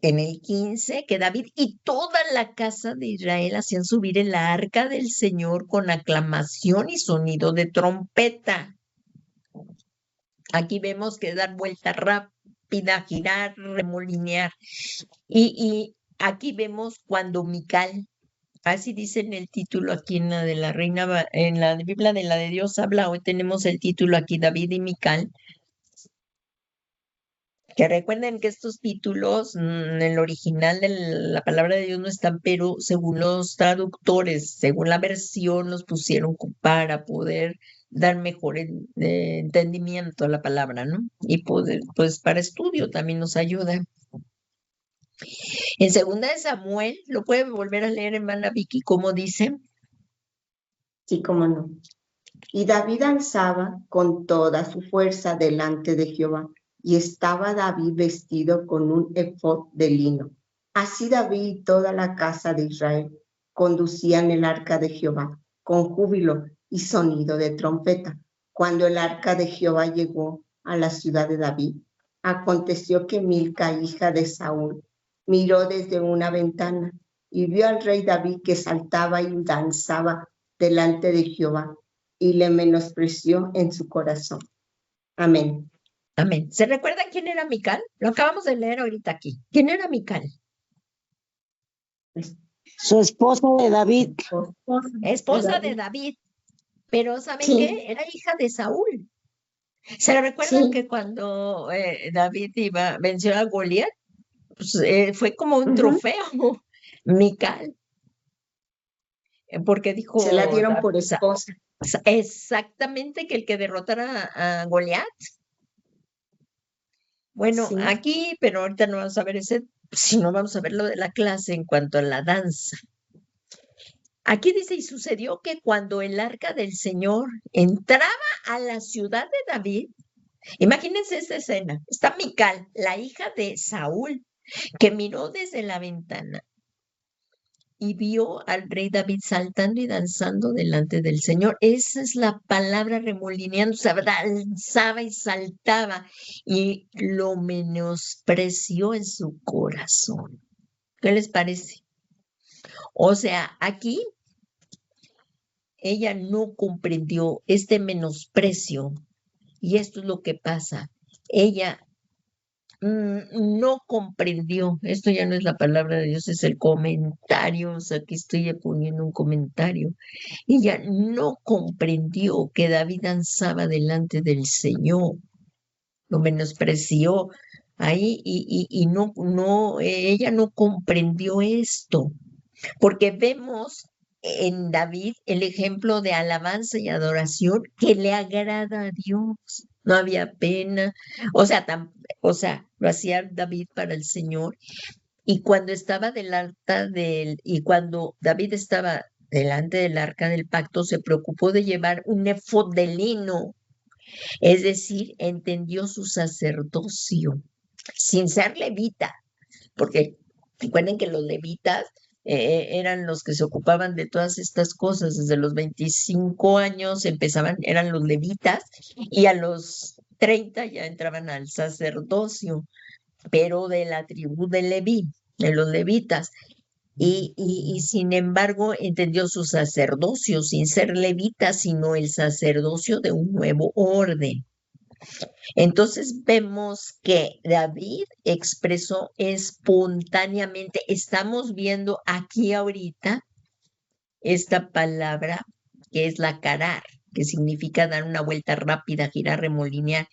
en el 15, que David y toda la casa de Israel hacían subir el arca del Señor con aclamación y sonido de trompeta. Aquí vemos que dar vuelta rápida, girar, remolinear. Y aquí vemos cuando Mical, así dice en el título aquí en la de la Reina, en la Biblia de la de Dios habla, hoy tenemos el título aquí, David y Mical. Que recuerden que estos títulos en el original de la palabra de Dios no están, pero según los traductores, según la versión, los pusieron para poder dar mejor entendimiento a la palabra, ¿no? Y poder, pues para estudio también nos ayuda. En segunda de Samuel, ¿lo puede volver a leer, hermana Vicky, cómo dice? Sí, cómo no. Y David alzaba con toda su fuerza delante de Jehová, y estaba David vestido con un efod de lino. Así David y toda la casa de Israel conducían el arca de Jehová con júbilo y sonido de trompeta. Cuando el arca de Jehová llegó a la ciudad de David, aconteció que Milca, hija de Saúl, miró desde una ventana y vio al rey David que saltaba y danzaba delante de Jehová, y le menospreció en su corazón. Amén. Amén. ¿Se recuerdan quién era Mical? Lo acabamos de leer ahorita aquí. ¿Quién era Mical? Su esposa de David. Esposa de David. Pero ¿saben Sí. qué? Era hija de Saúl. ¿Se recuerdan Sí. que cuando David venció a Goliat? Pues, fue como un Ujú. trofeo, Mical. Porque dijo Se la dieron por o sea, esposa. exactamente que el que derrotara a Goliat. Bueno, Sí. aquí, pero ahorita no vamos a ver ese, sino vamos a ver lo de la clase en cuanto a la danza. Aquí dice, y sucedió que cuando el arca del Señor entraba a la ciudad de David, imagínense esta escena, está Mical, la hija de Saúl, que miró desde la ventana y vio al rey David saltando y danzando delante del Señor. Esa es la palabra, remolineando, o sea, danzaba y saltaba y lo menospreció en su corazón. ¿Qué les parece? O sea, aquí ella no comprendió este menosprecio y esto es lo que pasa. Ella no comprendió, esto ya no es la palabra de Dios, es el comentario, o sea, aquí estoy poniendo un comentario. Ella no comprendió que David danzaba delante del Señor, lo menospreció ahí y ella no comprendió esto, porque vemos en David el ejemplo de alabanza y adoración que le agrada a Dios. No había pena, o sea, lo hacía David para el Señor. Y cuando estaba y cuando David estaba delante del arca del pacto, se preocupó de llevar un efod de lino, es decir, entendió su sacerdocio, sin ser levita, porque recuerden que los levitas eran los que se ocupaban de todas estas cosas. Desde los 25 años eran los levitas, y a los 30 ya entraban al sacerdocio, pero de la tribu de Leví, de los levitas. Y sin embargo entendió su sacerdocio, sin ser levita, sino el sacerdocio de un nuevo orden. Entonces vemos que David expresó espontáneamente, estamos viendo aquí ahorita esta palabra que es la carar, que significa dar una vuelta rápida, girar, remolinear.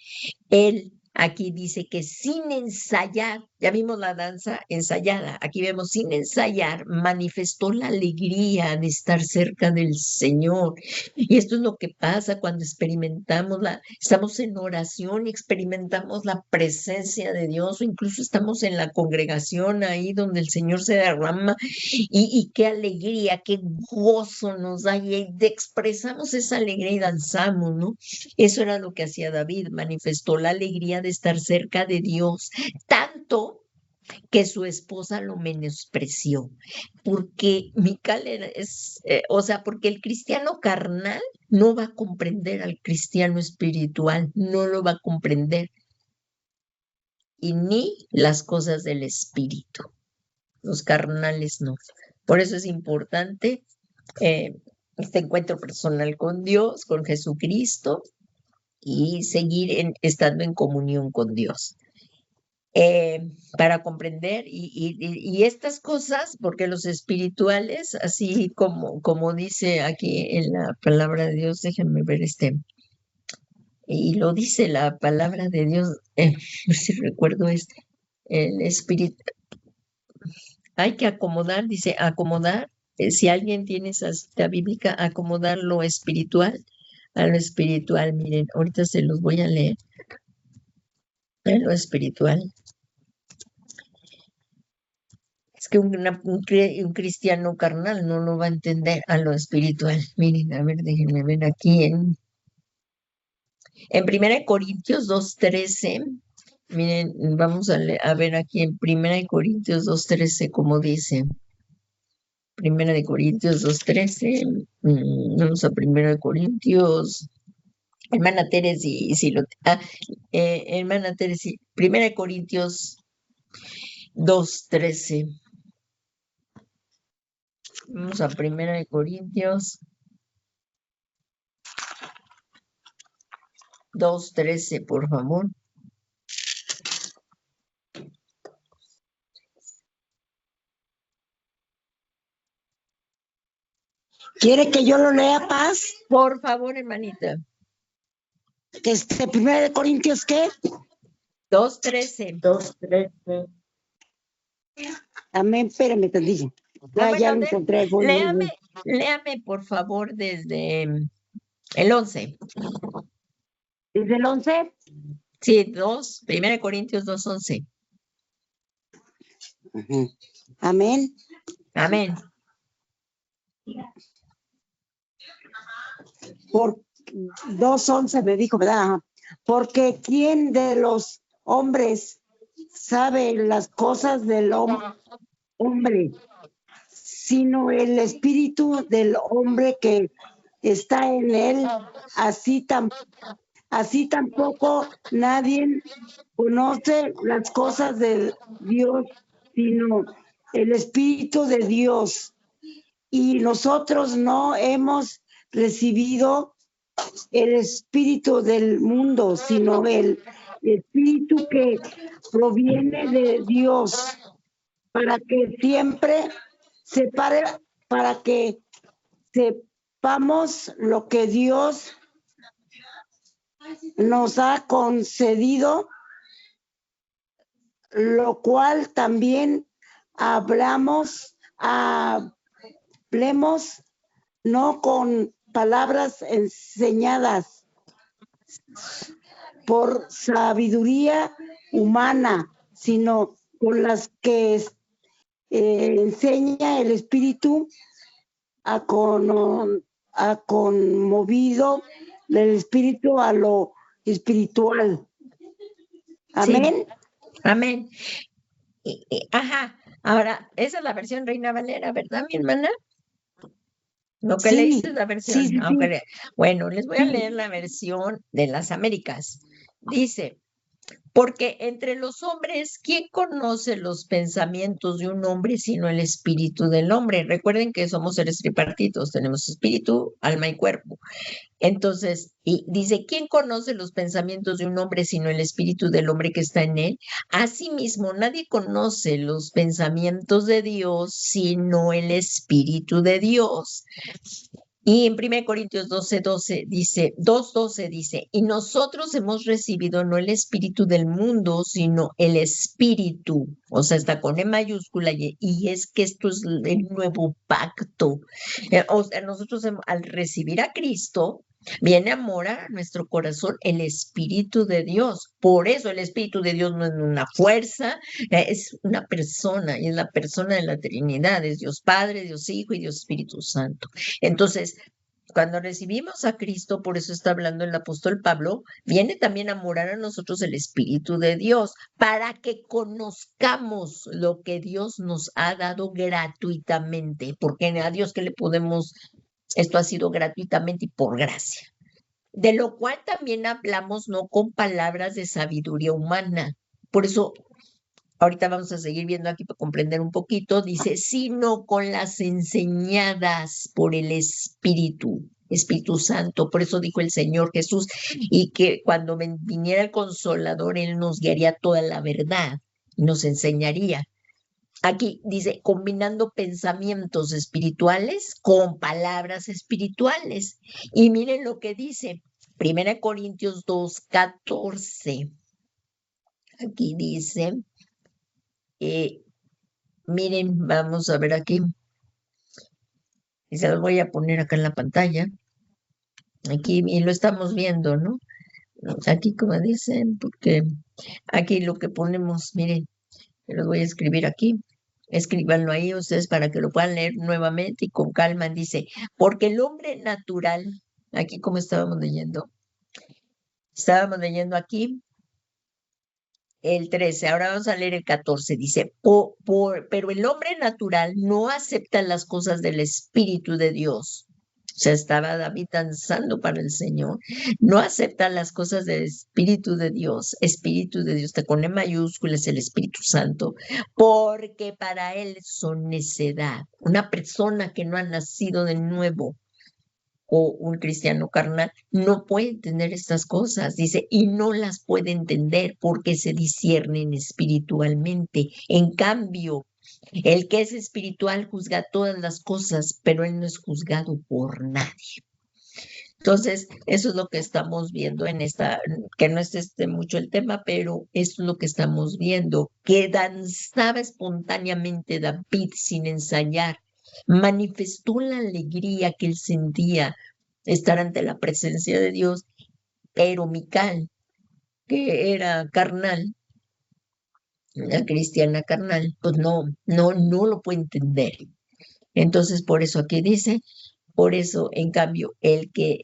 Él aquí dice que sin ensayar, ya vimos la danza ensayada, aquí vemos sin ensayar, manifestó la alegría de estar cerca del Señor. Y esto es lo que pasa cuando estamos en oración y experimentamos la presencia de Dios, o incluso estamos en la congregación ahí donde el Señor se derrama, y qué alegría, qué gozo nos da, y expresamos esa alegría y danzamos, ¿no? Eso era lo que hacía David, manifestó la alegría de estar cerca de Dios, tanto que su esposa lo menospreció, porque Mical porque el cristiano carnal no va a comprender al cristiano espiritual, no lo va a comprender, y ni las cosas del espíritu, los carnales no. Por eso es importante este encuentro personal con Dios, con Jesucristo, y seguir estando en comunión con Dios. Para comprender y estas cosas, porque los espirituales, así como dice aquí en la palabra de Dios, déjenme ver y lo dice la palabra de Dios, a ver si recuerdo el espíritu, hay que acomodar, dice, acomodar, si alguien tiene esa cita bíblica, acomodar lo espiritual a lo espiritual. Miren, ahorita se los voy a leer, a lo espiritual. Es que un cristiano carnal no lo va a entender a lo espiritual. Miren, a ver, déjenme ver aquí en 1 Corintios 2:13. Miren, vamos a ver aquí en 1 Corintios 2:13 como dice. 1 Corintios 2:13. Vamos a 1 Corintios. Hermana Teresi, si lo... hermana Teresi, 1 Corintios 2:13. Vamos a 1 Corintios 2:13, por favor. ¿Quiere que yo lo lea, Paz? Por favor, hermanita. 1 Corintios, ¿qué? 2:13. 2:13. Amén, espérame tantito. Ya lo encontré. Léame, por favor, desde el 11. ¿Desde el 11? Sí, 1 Corintios 2:11. Amén. Amén. Por 2:11 me dijo, ¿verdad? Porque ¿quién de los hombres sabe las cosas del hombre, sino el espíritu del hombre que está en él? Así tampoco nadie conoce las cosas de Dios, sino el Espíritu de Dios. Y nosotros no hemos recibido el espíritu del mundo, sino el espíritu que proviene de Dios, para que siempre para que sepamos lo que Dios nos ha concedido, lo cual también hablemos no con palabras enseñadas por sabiduría humana, sino con las que enseña el Espíritu, ha conmovido del Espíritu a lo espiritual. Amén. Sí. Amén. Ajá. Ahora, esa es la versión Reina Valera, ¿verdad, mi hermana? Lo que leíste es la versión. Sí. Bueno, les voy a leer la versión de las Américas. Dice, porque entre los hombres, ¿quién conoce los pensamientos de un hombre sino el espíritu del hombre? Recuerden que somos seres tripartitos, tenemos espíritu, alma y cuerpo. Entonces, y dice, ¿quién conoce los pensamientos de un hombre sino el espíritu del hombre que está en él? Asimismo, nadie conoce los pensamientos de Dios sino el espíritu de Dios. Y en 1 Corintios 2:12 dice, y nosotros hemos recibido no el espíritu del mundo, sino el espíritu, o sea, está con E mayúscula, y es que esto es el nuevo pacto. O sea, nosotros al recibir a Cristo, viene a morar a nuestro corazón el Espíritu de Dios. Por eso el Espíritu de Dios no es una fuerza, es una persona, y es la persona de la Trinidad, es Dios Padre, Dios Hijo y Dios Espíritu Santo. Entonces, cuando recibimos a Cristo, por eso está hablando el apóstol Pablo, viene también a morar a nosotros el Espíritu de Dios, para que conozcamos lo que Dios nos ha dado gratuitamente, porque a Dios que le podemos, esto ha sido gratuitamente y por gracia. De lo cual también hablamos no con palabras de sabiduría humana. Por eso, ahorita vamos a seguir viendo aquí para comprender un poquito, dice, sino con las enseñadas por el Espíritu Santo. Por eso dijo el Señor Jesús, y que cuando viniera el Consolador, Él nos guiaría toda la verdad y nos enseñaría. Aquí dice, combinando pensamientos espirituales con palabras espirituales. Y miren lo que dice, 1 Corintios 2:14. Aquí dice, miren, vamos a ver aquí. Y se los voy a poner acá en la pantalla. Aquí, y lo estamos viendo, ¿no? Aquí, como dicen, porque aquí lo que ponemos, miren, lo voy a escribir aquí. Escríbanlo ahí ustedes para que lo puedan leer nuevamente y con calma. Dice, porque el hombre natural, aquí como estábamos leyendo aquí el 13, ahora vamos a leer el 14, dice, pero el hombre natural no acepta las cosas del Espíritu de Dios. O sea, estaba David danzando para el Señor. No acepta las cosas del Espíritu de Dios. Espíritu de Dios, te con E mayúscula, es el Espíritu Santo, porque para él son necedad. Una persona que no ha nacido de nuevo o un cristiano carnal no puede entender estas cosas, dice, y no las puede entender porque se disciernen espiritualmente. En cambio, el que es espiritual juzga todas las cosas, pero él no es juzgado por nadie. Entonces, eso es lo que estamos viendo en esta, que no es mucho el tema, pero eso es lo que estamos viendo, que danzaba espontáneamente David sin ensayar, manifestó la alegría que él sentía estar ante la presencia de Dios, pero Mical, que era carnal, una cristiana carnal, pues no lo puede entender. Entonces, por eso aquí dice, por eso, en cambio, el que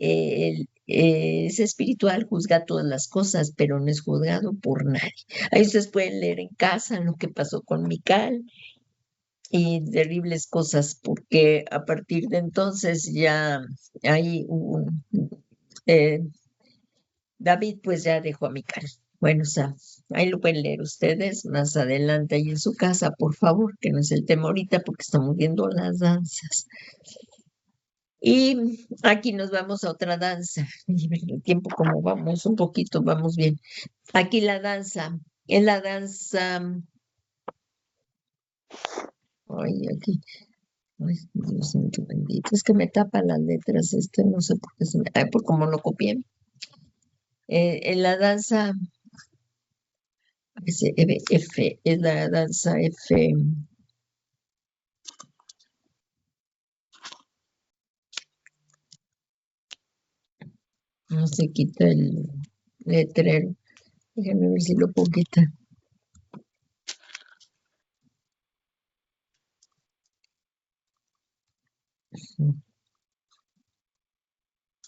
es espiritual juzga todas las cosas, pero no es juzgado por nadie. Ahí ustedes pueden leer en casa lo que pasó con Mical y terribles cosas, porque a partir de entonces ya hay David pues ya dejó a Mical. Bueno, o sea, ahí lo pueden leer ustedes más adelante ahí en su casa, por favor, que no es el tema ahorita porque estamos viendo las danzas. Y aquí nos vamos a otra danza. El tiempo como vamos, un poquito, vamos bien. Aquí la danza, en la danza, ay, aquí, ay, Dios santo bendito, es que me tapa las letras, no sé por qué por cómo lo copié. En la danza, F, es la danza F. No se quita el letrero. Déjame ver si lo puedo quitar.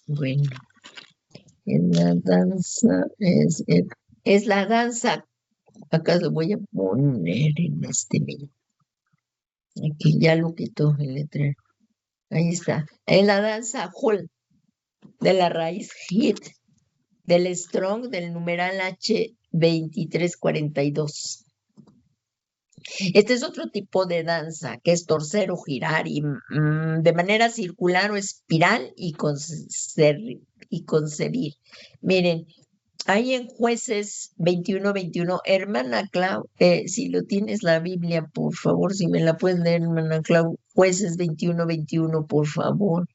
Bueno, en la danza es la danza. Acá lo voy a poner en este medio. Aquí ya lo quitó el letrero. Ahí está. En la danza Hall de la raíz HIT del Strong del numeral H2342. Este es otro tipo de danza que es torcer o girar y de manera circular o espiral y concebir. Miren, ahí en Jueces 21:21, hermana Clau, si lo tienes la Biblia, por favor, si me la puedes leer, hermana Clau, Jueces 21:21, por favor.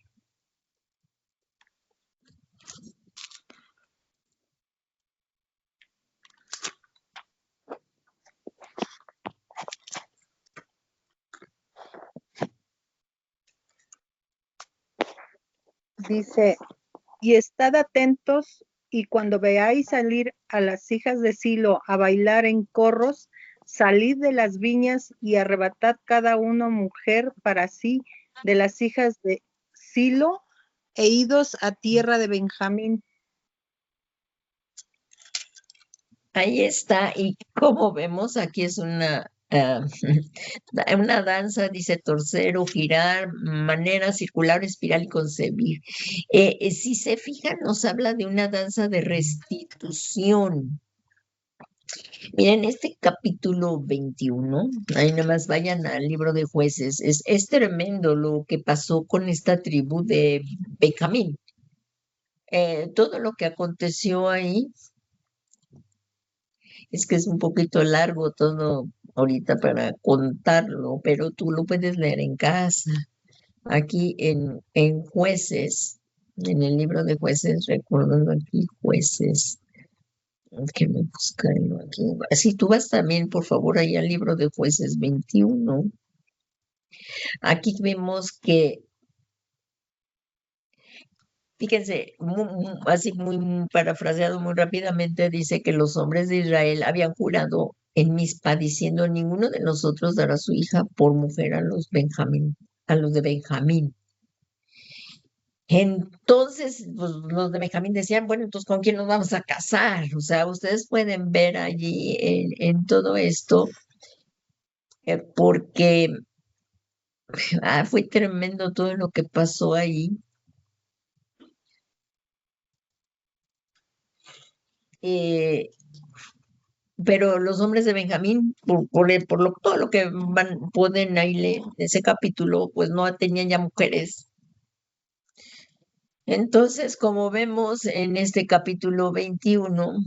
Dice, y estad atentos, y cuando veáis salir a las hijas de Silo a bailar en corros, salid de las viñas y arrebatad cada uno mujer para sí de las hijas de Silo, e idos a tierra de Benjamín. Ahí está, y como vemos, aquí es una danza, dice torcer o girar, manera circular, espiral y concebir. Si se fijan, nos habla de una danza de restitución. Miren, este capítulo 21, ahí nomás vayan al libro de Jueces, es tremendo lo que pasó con esta tribu de Benjamín. Todo lo que aconteció ahí, es que es un poquito largo todo ahorita para contarlo, pero tú lo puedes leer en casa. Aquí en Jueces En el libro de Jueces, recordando aquí Jueces, déjeme buscarlo aquí. Si tú vas también, por favor, ahí al libro de Jueces 21. Aquí vemos que, fíjense, así muy parafraseado muy rápidamente, dice que los hombres de Israel habían jurado en Mizpa diciendo: ninguno de nosotros dará su hija por mujer a los de Benjamín. Entonces, pues, los de Benjamín decían: bueno, entonces, ¿con quién nos vamos a casar? O sea, ustedes pueden ver allí en todo esto, porque fue tremendo todo lo que pasó ahí. Eh, pero los hombres de Benjamín, todo lo que pueden ahí leer en ese capítulo, pues no tenían ya mujeres. Entonces, como vemos en este capítulo 21,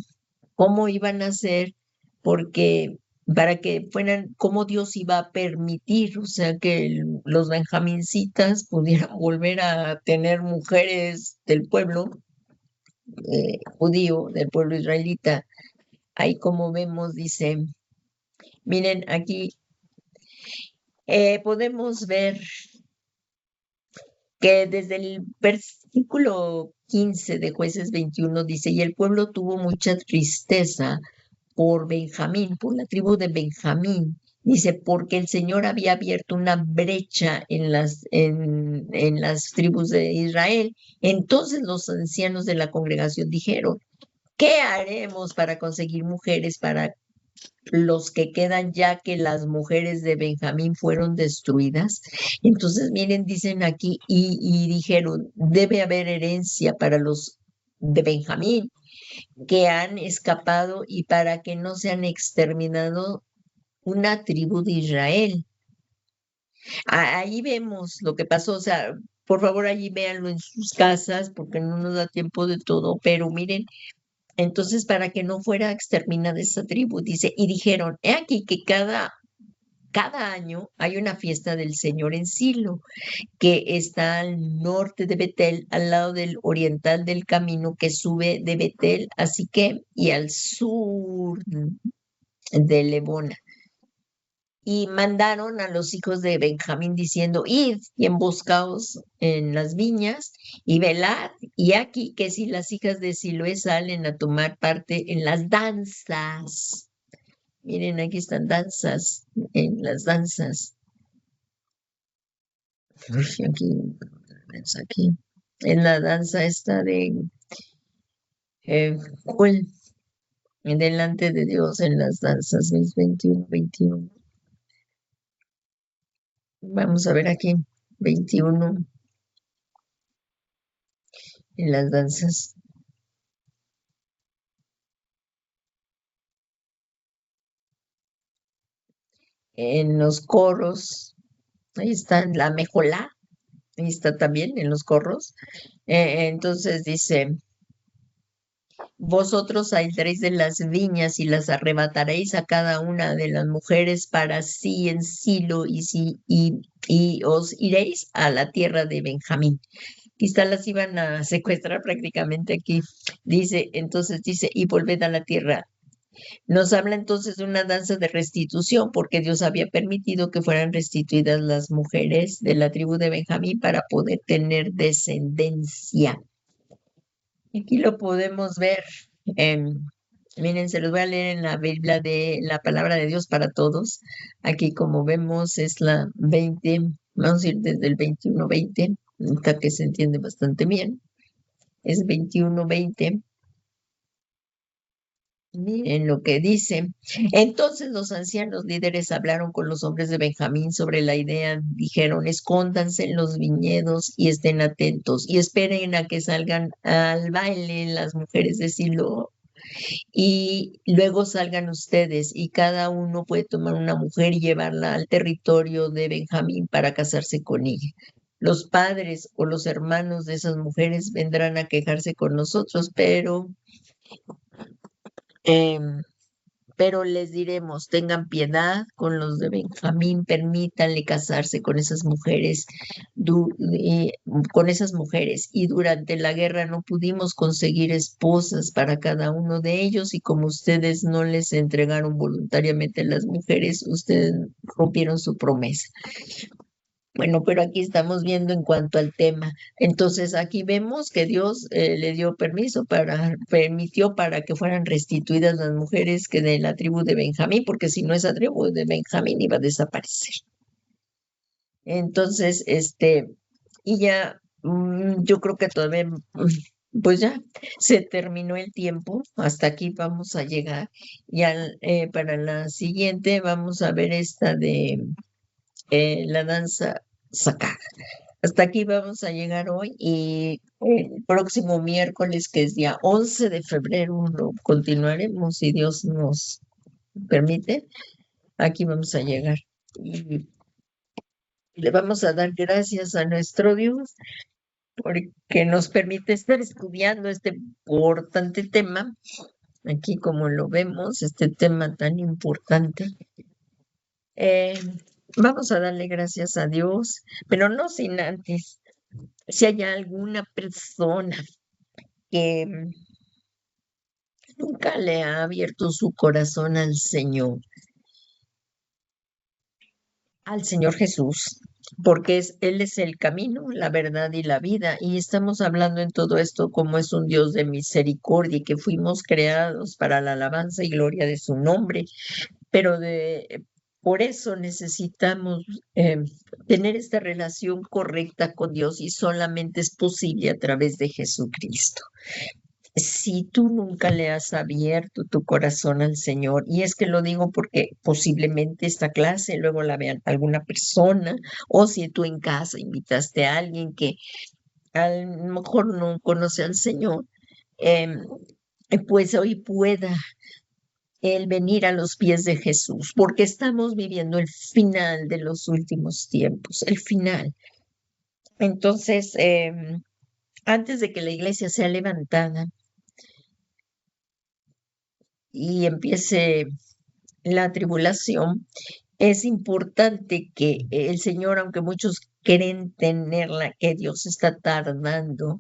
cómo iban a hacer, porque para que fueran, cómo Dios iba a permitir, o sea, que los benjamincitas pudieran volver a tener mujeres del pueblo judío, del pueblo israelita. Ahí como vemos, dice, miren, aquí podemos ver que desde el versículo 15 de Jueces 21 dice: y el pueblo tuvo mucha tristeza por Benjamín, por la tribu de Benjamín. Dice, porque el Señor había abierto una brecha en las tribus de Israel. Entonces los ancianos de la congregación dijeron: ¿qué haremos para conseguir mujeres para los que quedan, ya que las mujeres de Benjamín fueron destruidas? Entonces, miren, dicen aquí, y dijeron: debe haber herencia para los de Benjamín que han escapado y para que no sean exterminado una tribu de Israel. Ahí vemos lo que pasó, o sea, por favor, allí véanlo en sus casas porque no nos da tiempo de todo, pero miren, entonces para que no fuera exterminada esa tribu, dice, y dijeron: he aquí que cada año hay una fiesta del Señor en Silo, que está al norte de Betel, al lado del oriental del camino que sube de Betel a Siquem, y al sur de Lebona. Y mandaron a los hijos de Benjamín diciendo: id y emboscaos en las viñas y velad, y aquí que si las hijas de Siloé salen a tomar parte en las danzas. Miren, aquí están danzas, en las danzas. Aquí, en la danza esta de delante de Dios, en las danzas, 21. Vamos a ver aquí, 21, en las danzas. En los coros, ahí está la mejolá, ahí está también en los corros. Entonces dice: vosotros saldréis de las viñas y las arrebataréis a cada una de las mujeres para sí en Silo, y os iréis a la tierra de Benjamín. Quizá las iban a secuestrar prácticamente aquí. Entonces dice, y volved a la tierra. Nos habla entonces de una danza de restitución, porque Dios había permitido que fueran restituidas las mujeres de la tribu de Benjamín para poder tener descendencia. Aquí lo podemos ver. Miren, se los voy a leer en la Biblia de la Palabra de Dios para Todos. Aquí, como vemos, es la 20, vamos a ir desde el 21:20, hasta que se entiende bastante bien. Es 21:20. Miren lo que dice. Entonces los ancianos líderes hablaron con los hombres de Benjamín sobre la idea. Dijeron: escóndanse en los viñedos y estén atentos y esperen a que salgan al baile las mujeres de Silo, y luego salgan ustedes, y cada uno puede tomar una mujer y llevarla al territorio de Benjamín para casarse con ella. Los padres o los hermanos de esas mujeres vendrán a quejarse con nosotros, pero pero les diremos, tengan piedad con los de Benjamín, permítanle casarse con esas mujeres, y durante la guerra no pudimos conseguir esposas para cada uno de ellos, y como ustedes no les entregaron voluntariamente las mujeres, ustedes rompieron su promesa. Bueno, pero aquí estamos viendo en cuanto al tema. Entonces, aquí vemos que Dios le dio permitió para que fueran restituidas las mujeres que de la tribu de Benjamín, porque si no, esa tribu de Benjamín iba a desaparecer. Entonces, y ya, yo creo que todavía, pues ya se terminó el tiempo. Hasta aquí vamos a llegar. Ya para la siguiente vamos a ver esta de la danza sacada. Hasta aquí vamos a llegar hoy, y el próximo miércoles, que es día 11 de febrero, lo continuaremos si Dios nos permite. Aquí vamos a llegar y le vamos a dar gracias a nuestro Dios porque nos permite estar estudiando este importante tema. Aquí, como lo vemos, este tema tan importante. Vamos a darle gracias a Dios, pero no sin antes, si hay alguna persona que nunca le ha abierto su corazón al Señor Jesús, porque Él es el camino, la verdad y la vida, y estamos hablando en todo esto como es un Dios de misericordia y que fuimos creados para la alabanza y gloria de su nombre, pero por eso necesitamos tener esta relación correcta con Dios, y solamente es posible a través de Jesucristo. Si tú nunca le has abierto tu corazón al Señor, y es que lo digo porque posiblemente esta clase luego la vea alguna persona, o si tú en casa invitaste a alguien que a lo mejor no conoce al Señor, pues hoy pueda el venir a los pies de Jesús, porque estamos viviendo el final de los últimos tiempos, el final. Entonces, antes de que la iglesia sea levantada y empiece la tribulación, es importante que el Señor, aunque muchos creen tenerla, que Dios está tardando,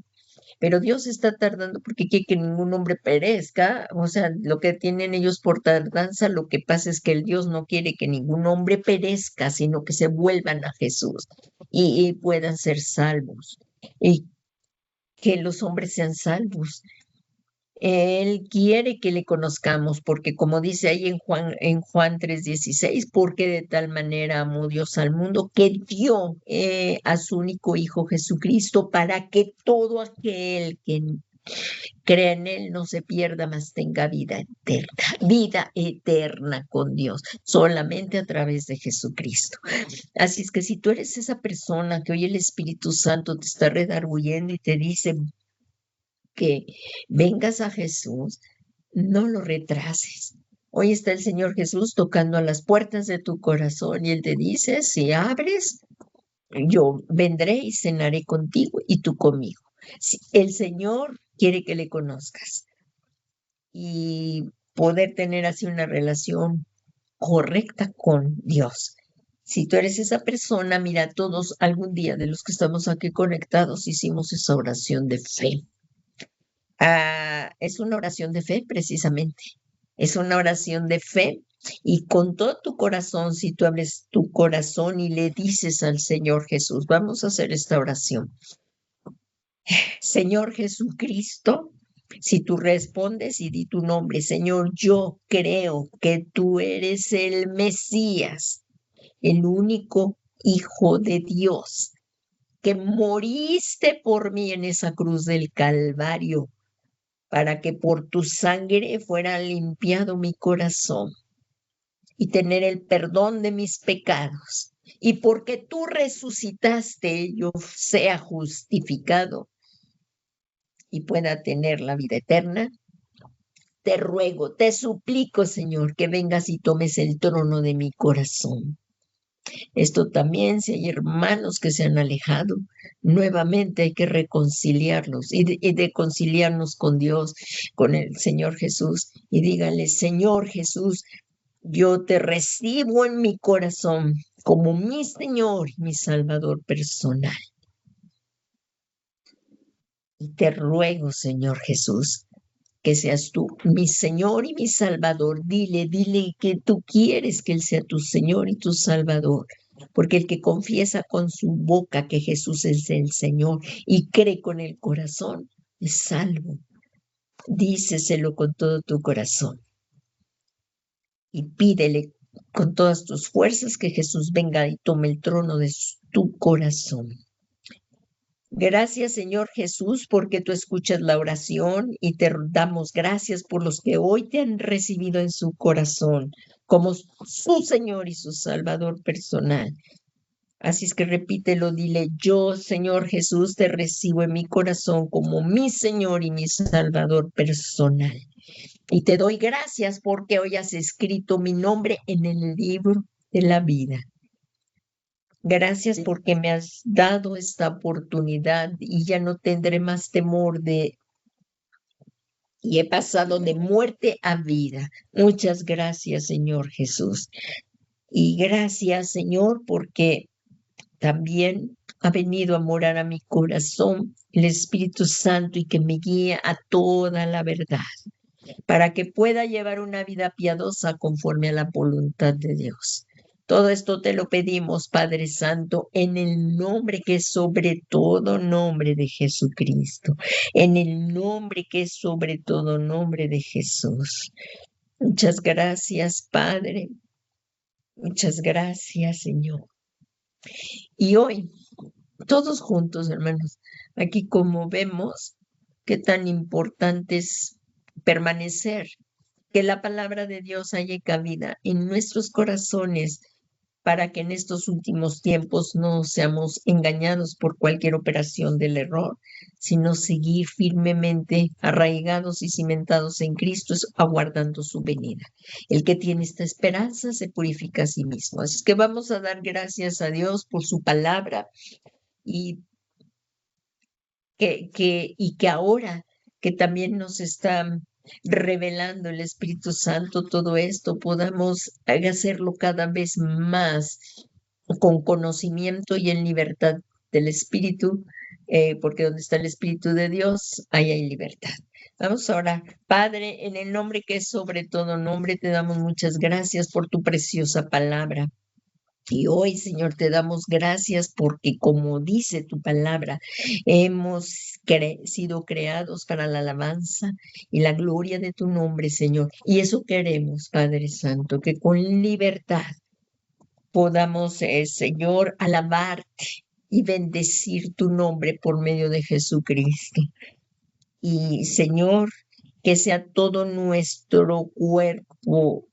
pero Dios está tardando porque quiere que ningún hombre perezca. O sea, lo que tienen ellos por tardanza, lo que pasa es que el Dios no quiere que ningún hombre perezca, sino que se vuelvan a Jesús y puedan ser salvos, y que los hombres sean salvos. Él quiere que le conozcamos, porque como dice ahí en Juan 3:16, porque de tal manera amó Dios al mundo que dio a su único Hijo Jesucristo, para que todo aquel que crea en Él no se pierda, mas tenga vida eterna con Dios, solamente a través de Jesucristo. Así es que si tú eres esa persona que hoy el Espíritu Santo te está redarguyendo y te dice que vengas a Jesús, no lo retrases. Hoy está el Señor Jesús tocando a las puertas de tu corazón, y Él te dice, si abres, yo vendré y cenaré contigo y tú conmigo. El Señor quiere que le conozcas y poder tener así una relación correcta con Dios. Si tú eres esa persona, mira, todos algún día de los que estamos aquí conectados hicimos esa oración de fe. Es una oración de fe, precisamente. Es una oración de fe, y con todo tu corazón, si tú abres tu corazón y le dices al Señor Jesús, vamos a hacer esta oración. Señor Jesucristo, si tú respondes y di tu nombre, Señor, yo creo que tú eres el Mesías, el único Hijo de Dios, que moriste por mí en esa cruz del Calvario, para que por tu sangre fuera limpiado mi corazón y tener el perdón de mis pecados. Y porque tú resucitaste, yo sea justificado y pueda tener la vida eterna. Te ruego, te suplico, Señor, que vengas y tomes el trono de mi corazón. Esto también, si hay hermanos que se han alejado, nuevamente hay que reconciliarlos y reconciliarnos con Dios, con el Señor Jesús, y díganle, Señor Jesús, yo te recibo en mi corazón como mi Señor y mi Salvador personal. Y te ruego, Señor Jesús, que seas tú mi Señor y mi Salvador. Dile que tú quieres que Él sea tu Señor y tu Salvador. Porque el que confiesa con su boca que Jesús es el Señor y cree con el corazón, es salvo. Díceselo con todo tu corazón. Y pídele con todas tus fuerzas que Jesús venga y tome el trono de tu corazón. Gracias, Señor Jesús, porque tú escuchas la oración y te damos gracias por los que hoy te han recibido en su corazón como su Señor y su Salvador personal. Así es que repítelo, dile, yo, Señor Jesús, te recibo en mi corazón como mi Señor y mi Salvador personal. Y te doy gracias porque hoy has escrito mi nombre en el libro de la vida. Gracias porque me has dado esta oportunidad y ya no tendré más temor y he pasado de muerte a vida. Muchas gracias, Señor Jesús. Y gracias, Señor, porque también ha venido a morar a mi corazón el Espíritu Santo y que me guíe a toda la verdad, para que pueda llevar una vida piadosa conforme a la voluntad de Dios. Todo esto te lo pedimos, Padre Santo, en el nombre que es sobre todo nombre de Jesucristo, en el nombre que es sobre todo nombre de Jesús. Muchas gracias, Padre. Muchas gracias, Señor. Y hoy, todos juntos, hermanos, aquí como vemos, qué tan importante es permanecer, que la palabra de Dios haya cabida en nuestros corazones para que en estos últimos tiempos no seamos engañados por cualquier operación del error, sino seguir firmemente arraigados y cimentados en Cristo, aguardando su venida. El que tiene esta esperanza se purifica a sí mismo. Así que vamos a dar gracias a Dios por su palabra y que ahora que también nos está revelando el Espíritu Santo todo esto, podamos hacerlo cada vez más con conocimiento y en libertad del Espíritu, porque donde está el Espíritu de Dios, ahí hay libertad. Vamos ahora, Padre, en el nombre que es sobre todo nombre, te damos muchas gracias por tu preciosa palabra. Y hoy, Señor, te damos gracias porque, como dice tu palabra, hemos sido creados para la alabanza y la gloria de tu nombre, Señor. Y eso queremos, Padre Santo, que con libertad podamos, Señor, alabarte y bendecir tu nombre por medio de Jesucristo. Y, Señor, que sea todo nuestro cuerpo,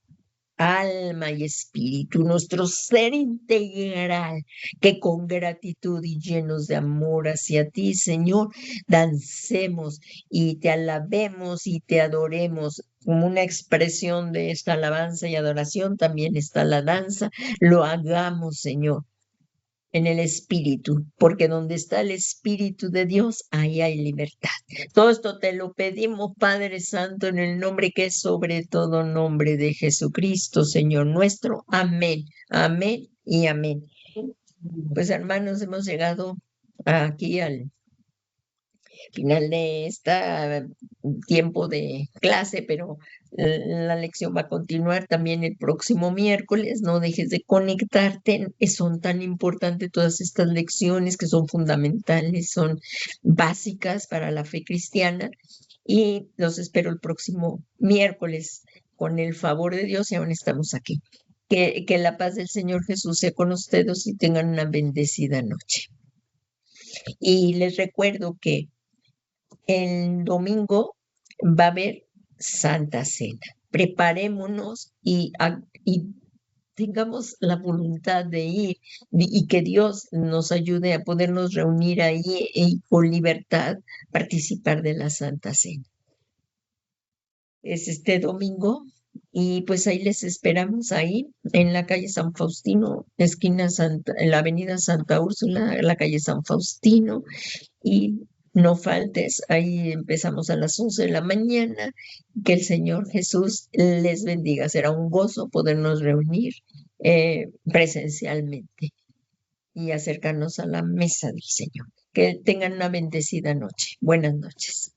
alma y espíritu, nuestro ser integral, que con gratitud y llenos de amor hacia ti, Señor, dancemos y te alabemos y te adoremos. Como una expresión de esta alabanza y adoración, también está la danza. Lo hagamos, Señor, en el Espíritu, porque donde está el Espíritu de Dios, ahí hay libertad. Todo esto te lo pedimos, Padre Santo, en el nombre que es sobre todo nombre de Jesucristo, Señor nuestro. Amén, amén y amén. Pues hermanos, hemos llegado aquí al final de este tiempo de clase, pero la lección va a continuar también el próximo miércoles. No dejes de conectarte, son tan importantes todas estas lecciones que son fundamentales, son básicas para la fe cristiana, y los espero el próximo miércoles con el favor de Dios, y aún estamos aquí. Que la paz del Señor Jesús sea con ustedes y tengan una bendecida noche. Y les recuerdo que el domingo va a haber Santa Cena. Preparémonos y tengamos la voluntad de ir y que Dios nos ayude a podernos reunir ahí y con libertad participar de la Santa Cena. Es este domingo Y pues ahí les esperamos ahí en la calle San Faustino, esquina Santa, en la avenida Santa Úrsula, la calle San Faustino. Y no faltes, ahí empezamos a las 11 de la mañana. Que el Señor Jesús les bendiga. Será un gozo podernos reunir presencialmente y acercarnos a la mesa del Señor. Que tengan una bendecida noche. Buenas noches.